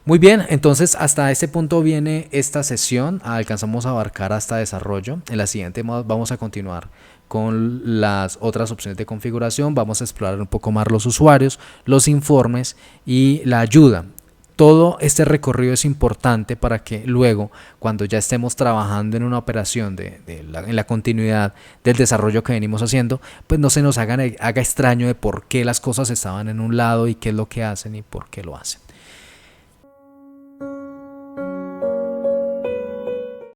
Muy bien, entonces hasta este punto viene esta sesión. Alcanzamos a abarcar hasta desarrollo. En la siguiente vamos a continuar con las otras opciones de configuración. Vamos a explorar un poco más los usuarios, los informes y la ayuda. Todo este recorrido es importante para que luego, cuando ya estemos trabajando en una operación en la continuidad del desarrollo que venimos haciendo, pues no se nos haga extraño de por qué las cosas estaban en un lado y qué es lo que hacen y por qué lo hacen.